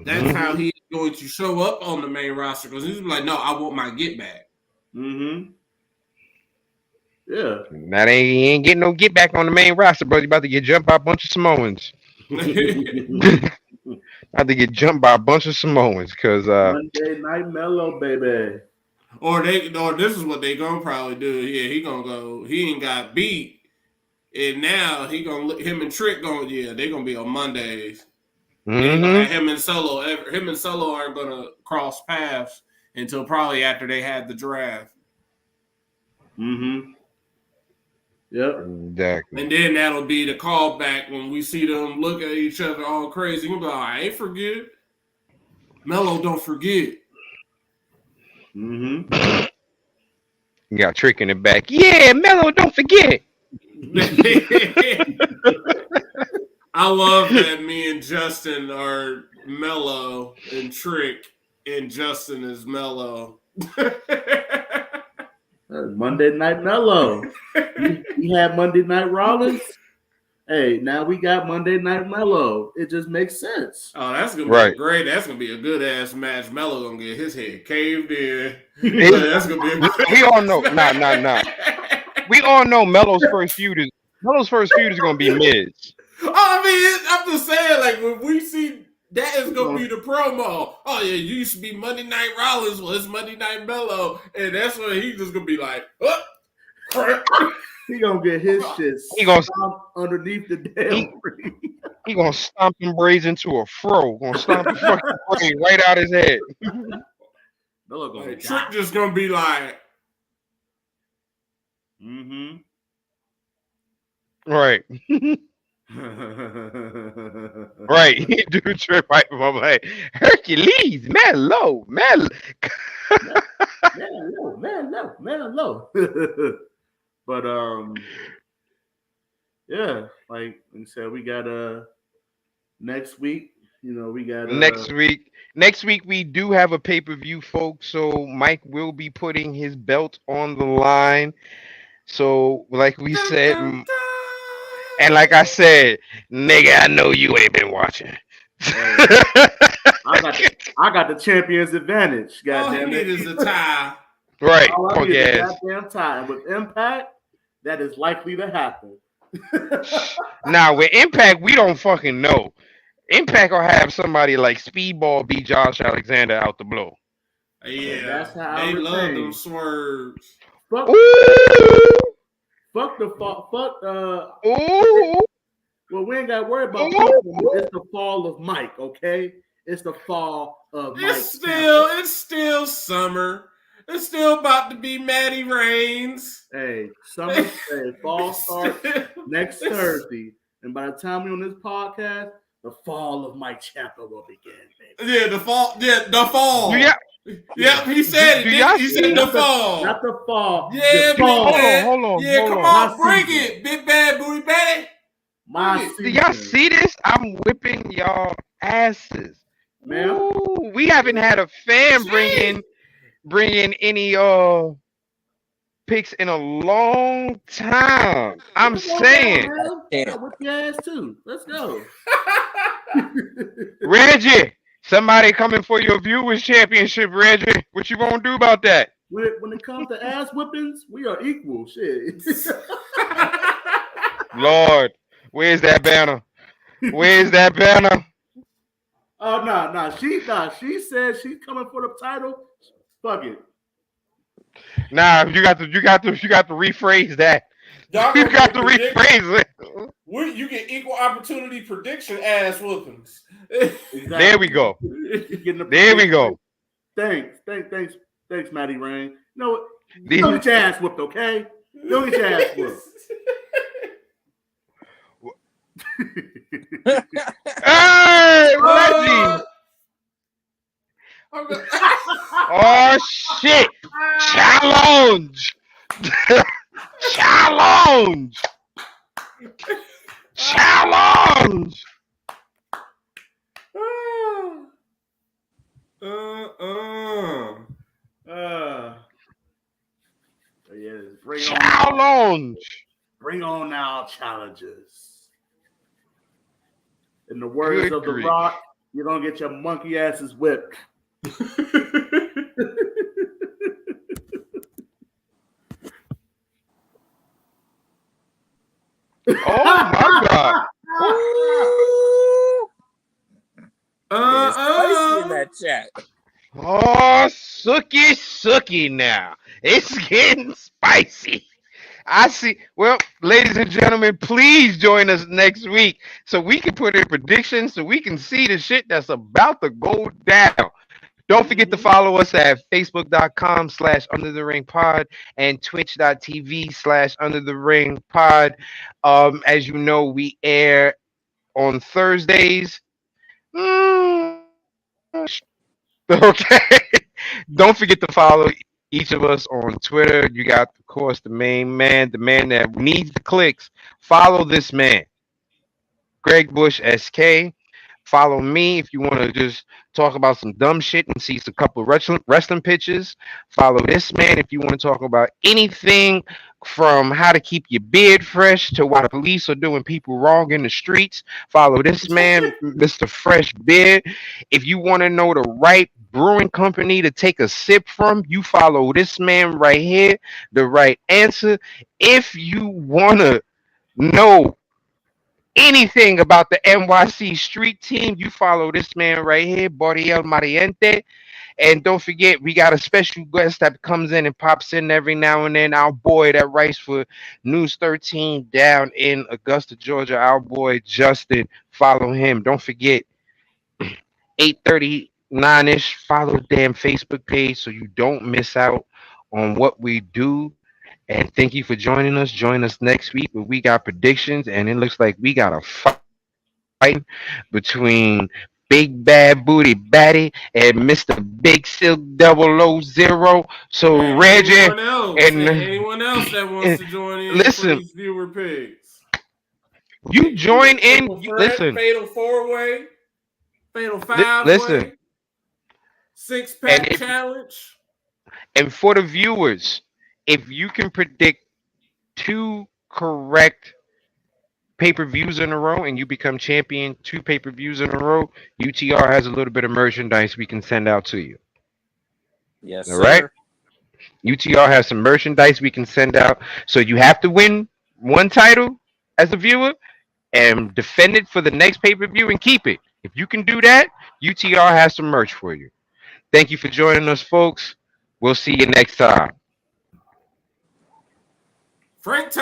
That's how he's going to show up on the main roster because he's like, no, I want my get back. Mm-hmm. Yeah. That he ain't getting no get back on the main roster, bro. He's about to get jumped by a bunch of Samoans. About to get jumped by a bunch of Samoans because Monday Night Mellow, baby. Or this is what they gonna probably do. Yeah, he gonna go. He ain't got beat, and now him and Trick they gonna be on Mondays. mm-hmm. Him and Solo aren't gonna cross paths until probably after they had the draft. Mm-hmm. Yep. Exactly. And then that'll be the callback when we see them look at each other all crazy. You'll be like, I ain't forget. Mello don't forget. Mm-hmm. You got Trick in the back. Yeah, Mello, don't forget. I love that me and Justin are Mello and Trick, and Justin is Mello. Monday Night Mellow. We had Monday Night Rollins. Hey, now we got Monday Night Mellow. It just makes sense. Oh, that's gonna be great. That's gonna be a good ass match. Mello gonna get his head caved in. That's gonna be. We all know. Nah. We all know Mello's first feud is gonna be Miz. Oh, I mean, I'm just saying, like when we see that is gonna be the promo. Oh yeah, you used to be Monday Night Rollins. Well, it's Monday Night Mello, and that's when he's just gonna be like, oh, crap. He gonna get his shit. He gonna stomp underneath the damn ring. He gonna stomp them braids into a fro. Gonna stomp the fucking braid right out his head. Like, Trick just gonna be like, mm-hmm. Right. Right. He do Trick right from I'm like Hercules, Mello. Man, low. But yeah, like we said, we got next week. We got Next week we do have a pay-per-view, folks. So Mike will be putting his belt on the line. So, like we Dun, said, dun, and like I said, nigga, I know you ain't been watching. hey, I got the champion's advantage. All he Goddamn need is it! a tie. Right, All I punk need is a ass. goddamn time. With Impact, that is likely to happen. Now with Impact, we don't fucking know. Impact will have somebody like Speedball beat Josh Alexander out the blow. And Yeah, that's how I they love them retain. swerves. Fuck, Ooh, fuck the fuck. ooh, Well, we ain't got to worry about Punk no more. ooh. It's the fall of Mike, okay? It's the fall of Mike. It's still summer. It's still about to be Maddie Rains. Hey, fall starts next Thursday. And by the time we're on this podcast, the fall of Mike Ciampa will begin, baby. Yeah, the fall. Yeah, the fall. Yeah, he said do it. y'all He see said it? the fall. Not the fall. Yeah, the fall. hold on. Yeah, come on, My bring season. it, big bad booty Betty. My Do season. y'all see this? I'm whipping y'all asses. Man. Ooh, we haven't had a fan bring in any picks in a long time. I'm saying, I'll whip your ass too. Let's go. Reggie, somebody coming for your viewers championship, Reggie. What you gonna do about that? When it comes to ass whippings, we are equal. Shit. Lord, where's that banner? Where's that banner? Oh no. She said she's coming for the title. Fuck it. Nah, you got to rephrase that. Y'all You gonna got to get rephrase it. You get equal opportunity prediction ass whoopings. Exactly. There we go. There we go. Thanks, Maddie Rain. No, don't get your ass whooped, okay? Don't get your ass whooped. Hey, Reggie! Oh shit! Challenge! Challenge! Challenge! Yeah, Challenge! Bring on now challenges. In the words Good of The grief. Rock, you're gonna get your monkey asses whipped. Oh my god! Spicy in that chat. Oh, sucky now. It's getting spicy. I see. Well, ladies and gentlemen, please join us next week so we can put in predictions so we can see the shit that's about to go down. Don't forget to follow us at facebook.com/undertheringpod and twitch.tv/undertheringpod. As you know, we air on Thursdays. Okay. Don't forget to follow each of us on Twitter. You got, of course, the main man, the man that needs the clicks. Follow this man, Greg Bush SK. Follow me if you want to just talk about some dumb shit and see some couple of wrestling pitches. Follow this man if you want to talk about anything from how to keep your beard fresh to why the police are doing people wrong in the streets. Follow this man, Mr. Fresh Beard. If you want to know the right brewing company to take a sip from, you follow this man right here, the right answer. If you want to know anything about the NYC street team, you follow this man right here, Boriel Mariente. And don't forget, we got a special guest that comes in and pops in every now and then. Our boy that writes for News 13 down in Augusta, Georgia. Our boy Justin. Follow him. Don't forget, 8:39ish. Follow the damn Facebook page so you don't miss out on what we do. And thank you for joining us. Join us next week where we got predictions, and it looks like we got a fight between Big Bad Booty Batty and Mr. Big Silk 000. So And Reggie anyone else and that wants to join in, listen, please viewer pigs. You join in. Triple threat, Listen, fatal 4-way, fatal 5-way, listen, 6-pack and challenge. for the viewers, if you can predict 2 correct pay-per-views in a row and you become champion 2 pay-per-views in a row, UTR has a little bit of merchandise we can send out to you. Yes, All right? sir. UTR has some merchandise we can send out. So you have to win one title as a viewer and defend it for the next pay-per-view and keep it. If you can do that, UTR has some merch for you. Thank you for joining us, folks. We'll see you next time. Frank